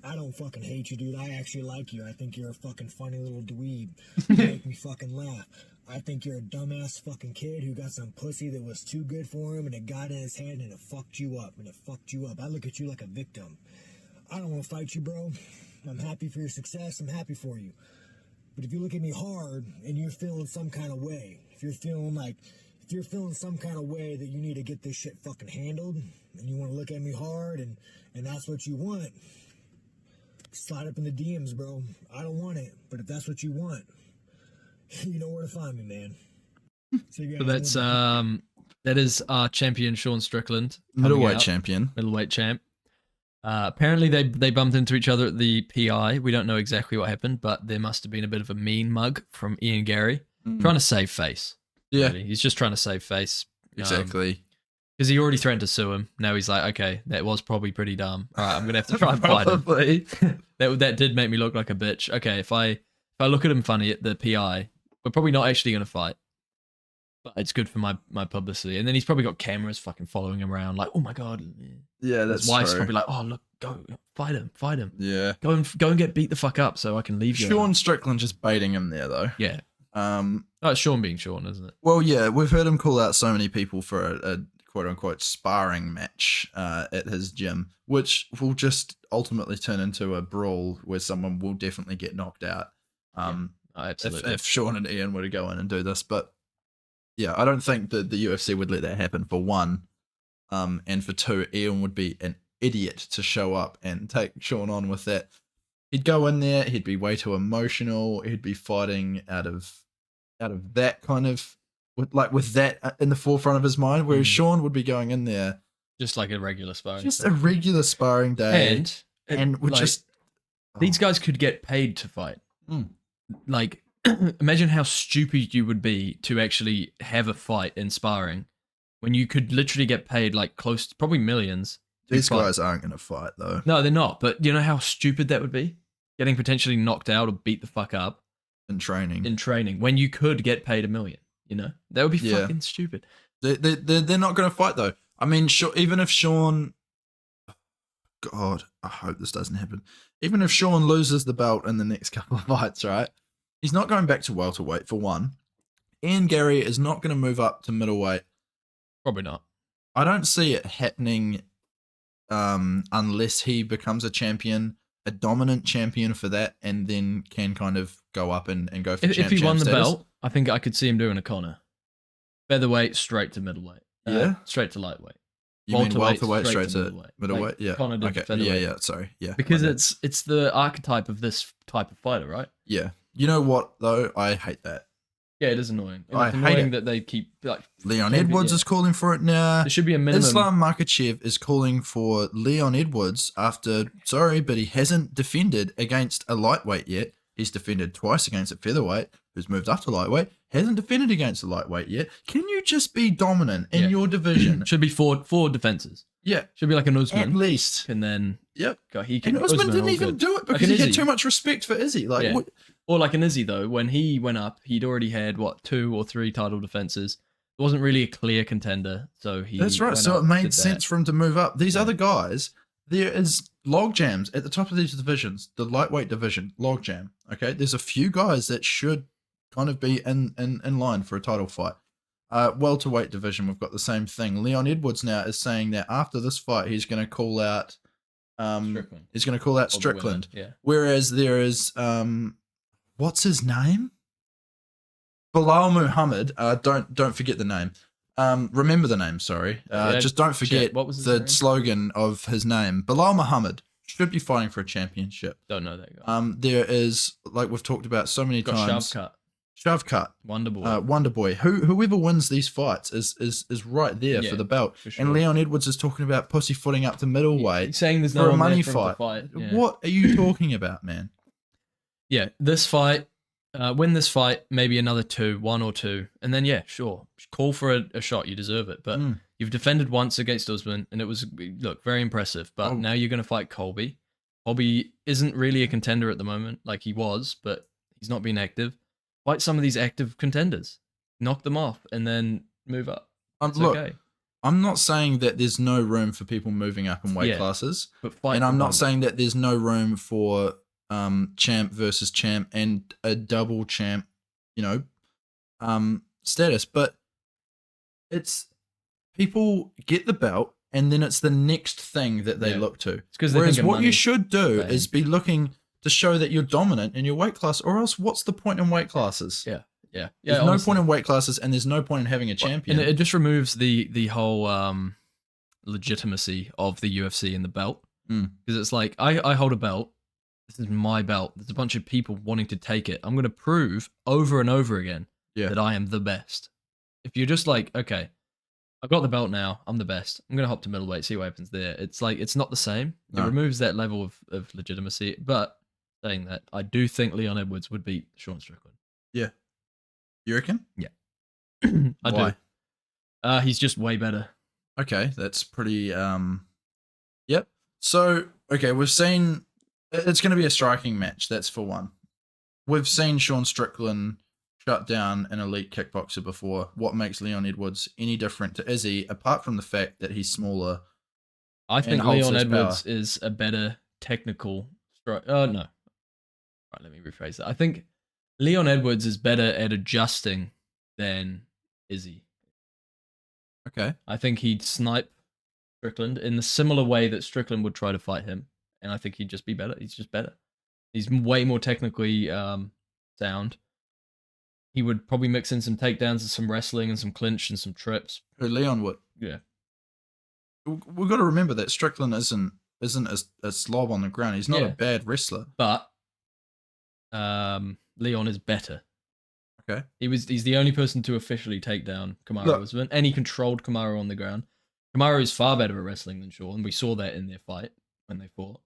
I don't fucking hate you, dude. I actually like you. I think you're a fucking funny little dweeb. You make me fucking laugh. I think you're a dumbass fucking kid who got some pussy that was too good for him and it got in his head and it fucked you up. I look at you like a victim. I don't want to fight you, bro. I'm happy for your success. I'm happy for you. But if you look at me hard and you're feeling some kind of way, if you're feeling some kind of way that you need to get this shit fucking handled and you want to look at me hard and that's what you want, slide up in the DMs, bro. I don't want it. But if that's what you want, you know where to find me, man. So that is our champion Sean Strickland, middleweight champion, middleweight champ. Apparently they bumped into each other at the PI. We don't know exactly what happened, but there must have been a bit of a mean mug from Ian Garry trying to save face. Yeah, really. He's just trying to save face. Exactly. Because he already threatened to sue him. Now he's like, okay, that was probably pretty dumb. All right, I'm gonna have to try and fight him. that did make me look like a bitch. Okay, if I look at him funny at the PI, we're probably not actually gonna fight. But it's good for my publicity. And then he's probably got cameras fucking following him around, like, oh my god. Yeah, that's his wife's true. probably like, oh look, go fight him. Yeah, go and get beat the fuck up so I can leave you. Sean Strickland just baiting him there though. Yeah. It's Sean being Sean, isn't it? Well, yeah, we've heard him call out so many people for a quote unquote sparring match at his gym, which will just ultimately turn into a brawl where someone will definitely get knocked out. Absolutely. If Sean and Ian were to go in and do this, but yeah, I don't think that the UFC would let that happen, for one, and for two, Ian would be an idiot to show up and take Sean on with that. He'd go in there, he'd be way too emotional, he'd be fighting out of that kind of, with that in the forefront of his mind, whereas Sean would be going in there just like a regular sparring. Just a regular sparring day. And would like, these guys could get paid to fight. Like, imagine how stupid you would be to actually have a fight in sparring when you could literally get paid like close to probably millions. These guys aren't going to fight though. No, they're not. But do you know how stupid that would be? Getting potentially knocked out or beat the fuck up in training when you could get paid $1 million. You know, that would be fucking stupid. They're not going to fight though. I mean, even if Sean, God, I hope this doesn't happen. Even if Sean loses the belt in the next couple of fights, right? He's not going back to welterweight, for one. Ian Garry is not going to move up to middleweight. Probably not. I don't see it happening unless he becomes a champion, a dominant champion for that, and then can kind of go up and go for if he won the belt, I think I could see him doing a Connor. Featherweight straight to middleweight. Straight to lightweight. You mean welterweight straight to middleweight? Like yeah. Connor did okay. Yeah. Sorry. Yeah. Because it's the archetype of this type of fighter, right? Yeah. You know what though? I hate that. Yeah, it is annoying. I it's hate annoying it. That they keep like Leon Edwards is calling for it now. There should be a minimum. Islam Makhachev is calling for Leon Edwards after, sorry, but he hasn't defended against a lightweight yet. He's defended twice against a featherweight, who's moved up to lightweight. Hasn't defended against a lightweight yet. Can you just be dominant in your division? Should be four defenses. Yeah. Should be like an Usman. At least. And then he can. And Usman didn't even do it because he had too much respect for Izzy. Like, or like an Izzy though, when he went up, he'd already had 2 or 3 title defenses. It wasn't really a clear contender, so he. That's right. So it made sense for him to move up. These other guys, there is log jams at the top of these divisions. The lightweight division, log jam. Okay, there's a few guys that should kind of be in line for a title fight. Welterweight division, we've got the same thing. Leon Edwards now is saying that after this fight, he's going to call out. Strickland. He's going to call out Strickland. Yeah. Whereas there is what's his name? Bilal Muhammad. Don't forget the name. Remember the name. Sorry. Just don't forget what was the slogan of his name. Bilal Muhammad should be fighting for a championship. Don't know that guy. There is, like we've talked about so many times. Shavkat. Wonder Boy. Whoever wins these fights is right there for the belt. For sure. And Leon Edwards is talking about pussyfooting up to middleweight. He's saying there's for no a money fight. Yeah. What are you talking about, man? Yeah, this fight, win this fight, maybe another 1 or 2, and then sure, call for a shot. You deserve it, but you've defended once against Usman, and it was very impressive. But now you're going to fight Colby. Colby isn't really a contender at the moment, like he was, but he's not been active. Fight some of these active contenders, knock them off, and then move up. Okay. I'm not saying that there's no room for people moving up in weight classes, and I'm not saying that there's no room for champ versus champ and a double champ, status. But it's people get the belt, and then it's the next thing that they look to. Whereas what you should do is be looking to show that you're dominant in your weight class, or else what's the point in weight classes? Yeah. There's no point in weight classes, and there's no point in having a champion. And it just removes the whole legitimacy of the UFC and the belt. Because it's like, I hold a belt, this is my belt. There's a bunch of people wanting to take it. I'm going to prove over and over again that I am the best. If you're just like, okay, I've got the belt now, I'm the best. I'm going to hop to middleweight, see what happens there. It's like, it's not the same. It removes that level of legitimacy. But saying that, I do think Leon Edwards would beat Sean Strickland. Yeah. You reckon? Yeah. I do. He's just way better. Okay, that's pretty, yep. So, okay, we've seen, it's going to be a striking match, that's for one. We've seen Sean Strickland shut down an elite kickboxer before. What makes Leon Edwards any different to Izzy, apart from the fact that he's smaller? I think Leon Edwards is a better technical strike. No. Right, let me rephrase that. I think Leon Edwards is better at adjusting than Izzy. Okay. I think he'd snipe Strickland in the similar way that Strickland would try to fight him. And I think he'd just be better. He's just better. He's way more technically sound. He would probably mix in some takedowns and some wrestling and some clinch and some trips. Who Leon would? Yeah. We've got to remember that Strickland isn't a slob on the ground. He's not a bad wrestler. But Leon is better. Okay. He's the only person to officially take down Kamaru, and he controlled Kamaru on the ground. Kamaru is far better at wrestling than Sean. We saw that in their fight when they fought.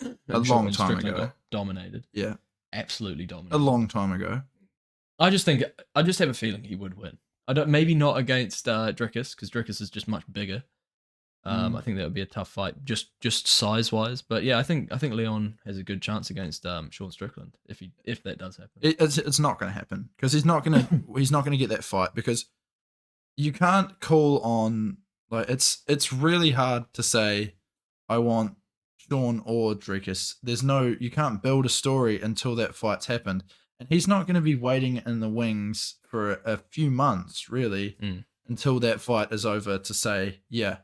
A long time ago. Got dominated. Yeah. Absolutely dominated. A long time ago. I just have a feeling he would win. Maybe not against Drickus, because Drickus is just much bigger. I think that would be a tough fight, just size wise. But yeah, I think Leon has a good chance against Sean Strickland if that does happen. It's not going to happen because he's not going to get that fight, because you can't call on, like, it's really hard to say I want Sean or Drickus. You can't build a story until that fight's happened, and he's not going to be waiting in the wings for a few months really until that fight is over to say, yeah,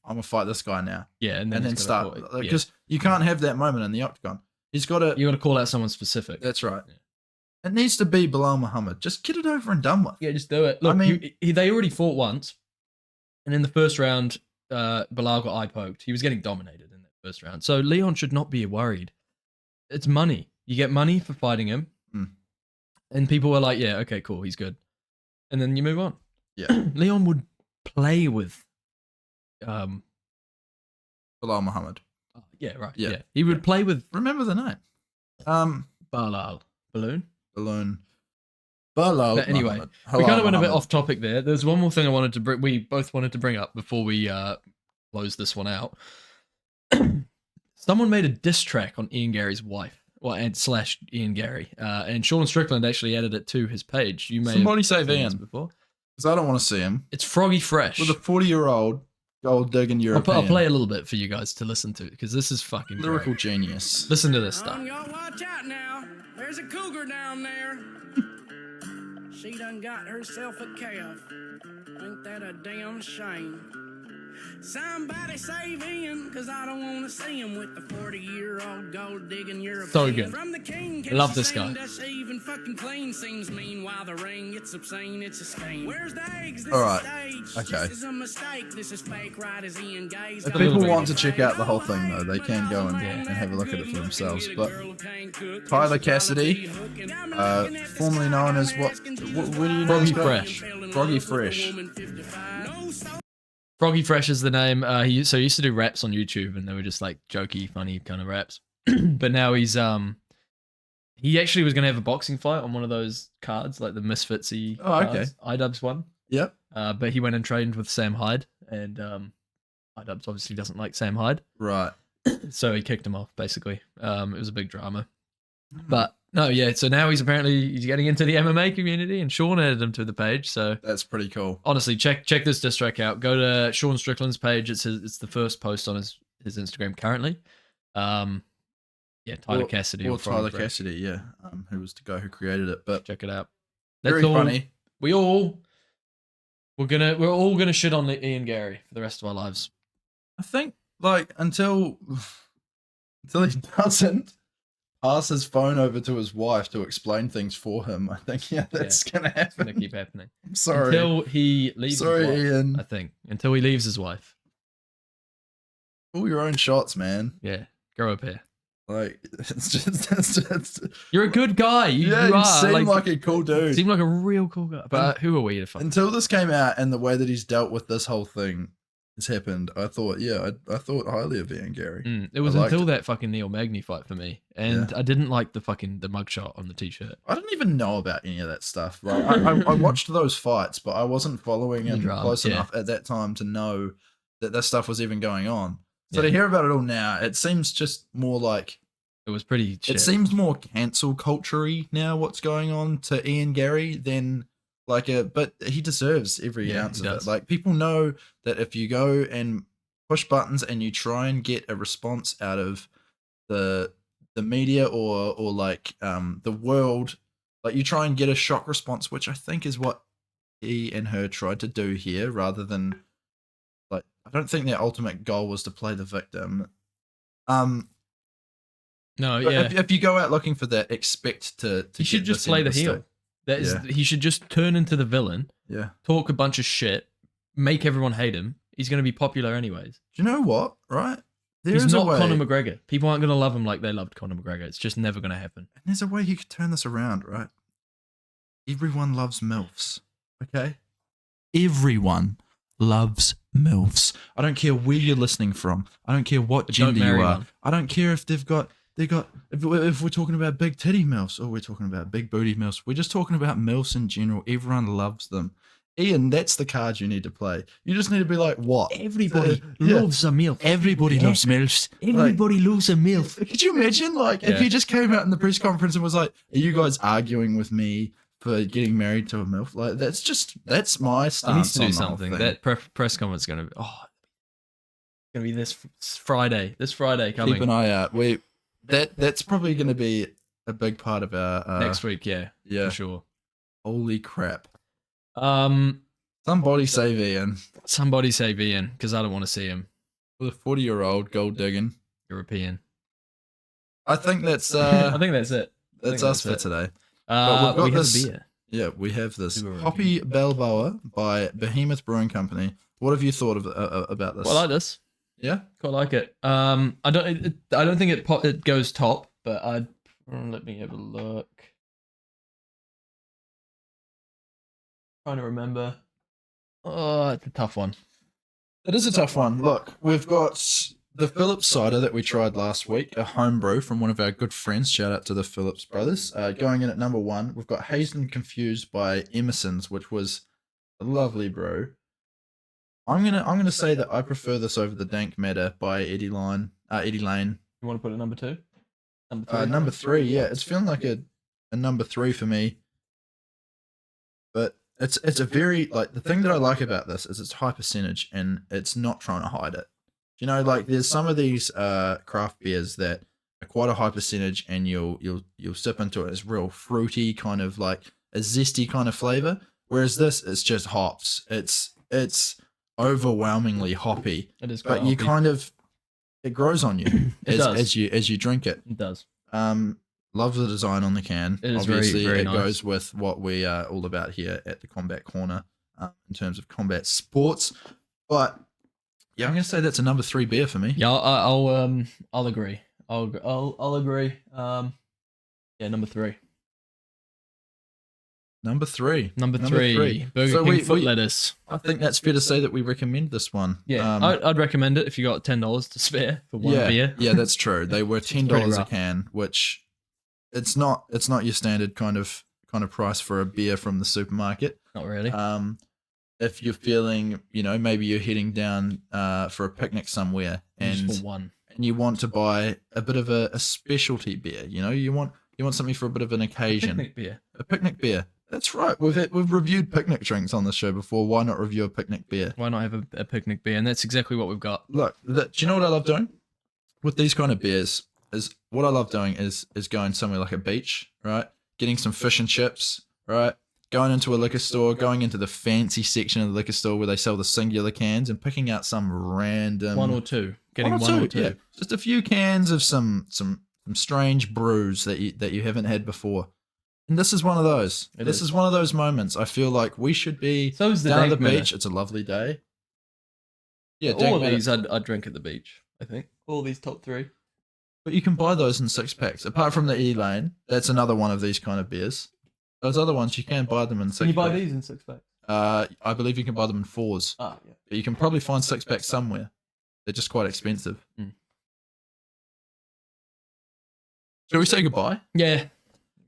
I'm gonna fight this guy now. Yeah, and then start, because you can't have that moment in the octagon. You got to call out someone specific. That's right. Yeah. It needs to be Bilal Muhammad. Just get it over and done with. Yeah, just do it. Look, I mean, they already fought once, and in the first round, Bilal got eye poked. He was getting dominated in that first round. So Leon should not be worried. It's money. You get money for fighting him, and people were like, "Yeah, okay, cool, he's good," and then you move on. Yeah, Leon would play with. Bilal Muhammad. Yeah, right. Yeah. He would play with. Remember the name? Balal. Balloon. Balal. But anyway, we kind of went a bit off topic there. There's one more thing I wanted to bring. We both wanted to bring up before we close this one out. Someone made a diss track on Ian Garry's wife, / Ian Garry, and Sean Strickland actually added it to his page. You may somebody say Ian before, because I don't want to see him. It's Froggy Fresh with a 40-year-old gold digging European. I'll play a little bit for you guys to listen to, because this is fucking lyrical great. Genius. Listen to this stuff. Y'all watch out now. There's a cougar down there. She done got herself a calf. Ain't that a damn shame? Somebody save Ian, cause I don't want to see him with the 40-year-old gold digging European. So good. From the king, love this guy. Even fucking clean seems mean, while the ring it's obscene, it's a scheme. Where's the eggs? This all right. is staged. Okay. This is a mistake. This is fake, right as Ian Gaze. If people want to check out the whole thing, though, they can go and have a look at it for themselves. But Tyler Cassidy, formerly known as what do you know? Froggy Fresh. Froggy Fresh. Froggy Fresh is the name. He used to do raps on YouTube, and they were just like jokey, funny kind of raps. But now he actually was gonna have a boxing fight on one of those cards, like the Misfitsy. Oh, okay. iDubbbz one. Yep. But he went and trained with Sam Hyde, and iDubbbz obviously doesn't like Sam Hyde. Right. So he kicked him off, basically. It was a big drama. But no, yeah. So now he's getting into the MMA community, and Sean added him to the page. So that's pretty cool. Honestly, check this diss track out. Go to Sean Strickland's page. It's the first post on his Instagram currently. Tyler Cassidy. Or Tyler Cassidy, yeah. Who was the guy who created it? But check it out. Very funny. We're all gonna shit on Ian Garry for the rest of our lives. I think until he doesn't pass his phone over to his wife to explain things for him, I think that's gonna happen. It's gonna keep happening. I'm sorry. Until he leaves his wife, Ian. I think. Until he leaves his wife. All your own shots, man. Yeah. Grow up here. Like, it's You're a good guy. You are. seem like a cool dude. Seem like a real cool guy. But who are we to fuck? Until this came out and the way that he's dealt with this whole thing has happened, I thought, I thought highly of Ian Garry. It was until that fucking Neil Magny fight for me, and I didn't like the mugshot on the t-shirt. I didn't even know about any of that stuff. Like, I watched those fights, but I wasn't following him close enough at that time to know that this stuff was even going on. So to hear about it all now, it seems just more like it was pretty shit. It seems more cancel culture-y now what's going on to Ian Garry than like but he deserves every ounce of it. Like, people know that if you go and push buttons and you try and get a response out of the media or like the world, like you try and get a shock response, which I think is what he and her tried to do here, rather than like, I don't think their ultimate goal was to play the victim. No, yeah. If you go out looking for that, expect to he should just play the heel. That is, he should just turn into the villain. Yeah. Talk a bunch of shit, make everyone hate him. He's going to be popular anyways. Do you know what? Right? He's not Conor McGregor. People aren't going to love him like they loved Conor McGregor. It's just never going to happen. And there's a way you could turn this around, right? Everyone loves MILFs. Okay? Everyone loves MILFs. I don't care where you're listening from. I don't care what gender you are. I don't care if if we're talking about big titty MILFs or we're talking about big booty MILFs. We're just talking about MILFs in general. Everyone loves them. Ian, that's the card you need to play. You just need to be like, what? Everybody loves a MILF. Everybody loves MILFs. Everybody loves a MILF. Could you imagine, like, if he just came out in the press conference and was like, are you guys arguing with me for getting married to a MILF? Like, that's my stance. He needs to do something. That press conference is going to be, it's going to be this Friday. This Friday coming. Keep an eye out. That's probably going to be a big part of our next week. Yeah, for sure. Holy crap! Somebody save Ian. Somebody save Ian, because I don't want to see him with a 40-year-old gold digging European. I think that's. I think that's it. That's us for today. We have a beer. Yeah, we have this Hoppy Balboa by Behemoth Brewing Company. What have you thought about this? Well, I like this. Yeah, quite like it. I don't think it goes top, but let me have a look. Trying to remember. Oh, it's a tough one. It is a tough one. Look, we've got the Phillips cider that we tried last week, a homebrew from one of our good friends. Shout out to the Phillips brothers. Going in at number 1, we've got Hazed and Confused by Emerson's, which was a lovely brew. I'm gonna say that I prefer this over the Dank Matter by Eddie Lane. You want to put it number 2? Number 3, yeah. It's feeling like a number 3 for me. But it's a very, like, the thing that I like about this is it's high percentage and it's not trying to hide it. You know, like, there's some of these craft beers that are quite a high percentage and you'll sip into it. It's real fruity, kind of like a zesty kind of flavor. Whereas this is just hops. It's overwhelmingly hoppy. It is quite hoppy. You kind of, it grows on you as you drink it. It does. Love the design on the can. It is obviously very, very nice. Goes with what we are all about here at the Combat Corner in terms of combat sports. But yeah, I'm gonna say that's a number 3 beer for me. Yeah, I'll agree. I'll agree. Yeah, number 3. Number 3. Number 3. Burger King foot lettuce. I think that's fair to say that we recommend this one. Yeah, I'd recommend it if you got $10 to spare for one beer. Yeah, that's true. They were $10 a can, which it's not your standard kind of price for a beer from the supermarket. Not really. If you're feeling, maybe you're heading down for a picnic somewhere and just for one, and you want to buy a bit of a specialty beer. You want something for a bit of an occasion. A picnic beer. That's right. We've reviewed picnic drinks on the show before. Why not review a picnic beer? Why not have a picnic beer? And that's exactly what we've got. Look, do you know what I love doing with these kind of beers? Is what I love doing is going somewhere like a beach, right? Getting some fish and chips, right? Going into a liquor store, going into the fancy section of the liquor store where they sell the singular cans and picking out some random one or two. Getting one or two. Yeah. Just a few cans of some strange brews that you haven't had before. And this is one of those. This is one of those moments. I feel like we should be down at the beach. It's a lovely day. Yeah, all of these I'd drink at the beach, I think. All these top 3. But you can buy those in 6-packs. Apart from the E-Lane, that's another one of these kind of beers. Those other ones, you can buy them in 6-packs. Can you buy these in 6-packs? I believe you can buy them in 4s. Ah, yeah. But you can probably find 6-packs somewhere. They're just quite expensive. Shall we say goodbye? Yeah.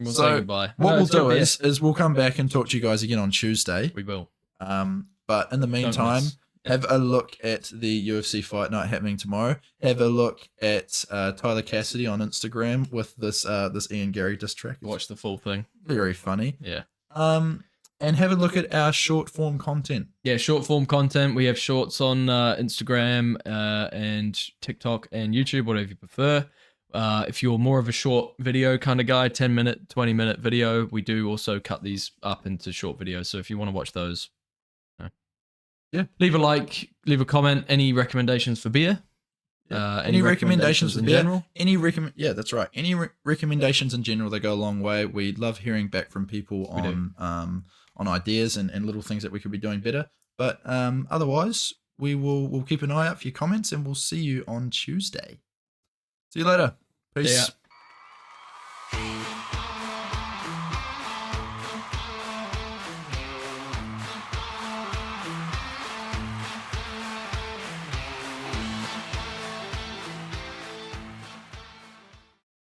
We'll say goodbye. What we'll do is we'll come back and talk to you guys again on Tuesday. We will. But in the meantime, have a look at the UFC Fight Night happening tomorrow. Have a look at Tyler Cassidy on Instagram with this Ian Garry diss track. Watch the full thing. Very funny. Yeah. And have a look at our short form content. Yeah, short form content. We have shorts on Instagram and TikTok and YouTube, whatever you prefer. If you're more of a short video kind of guy, 10-minute, 20-minute video, we do also cut these up into short videos. So if you want to watch those, leave a like, leave a comment. Any recommendations for beer? Any recommendations in general? Yeah, that's right. Any recommendations in general, they go a long way. We love hearing back from people on ideas and little things that we could be doing better. But otherwise, we'll keep an eye out for your comments, and we'll see you on Tuesday. See you later. Peace. Yeah.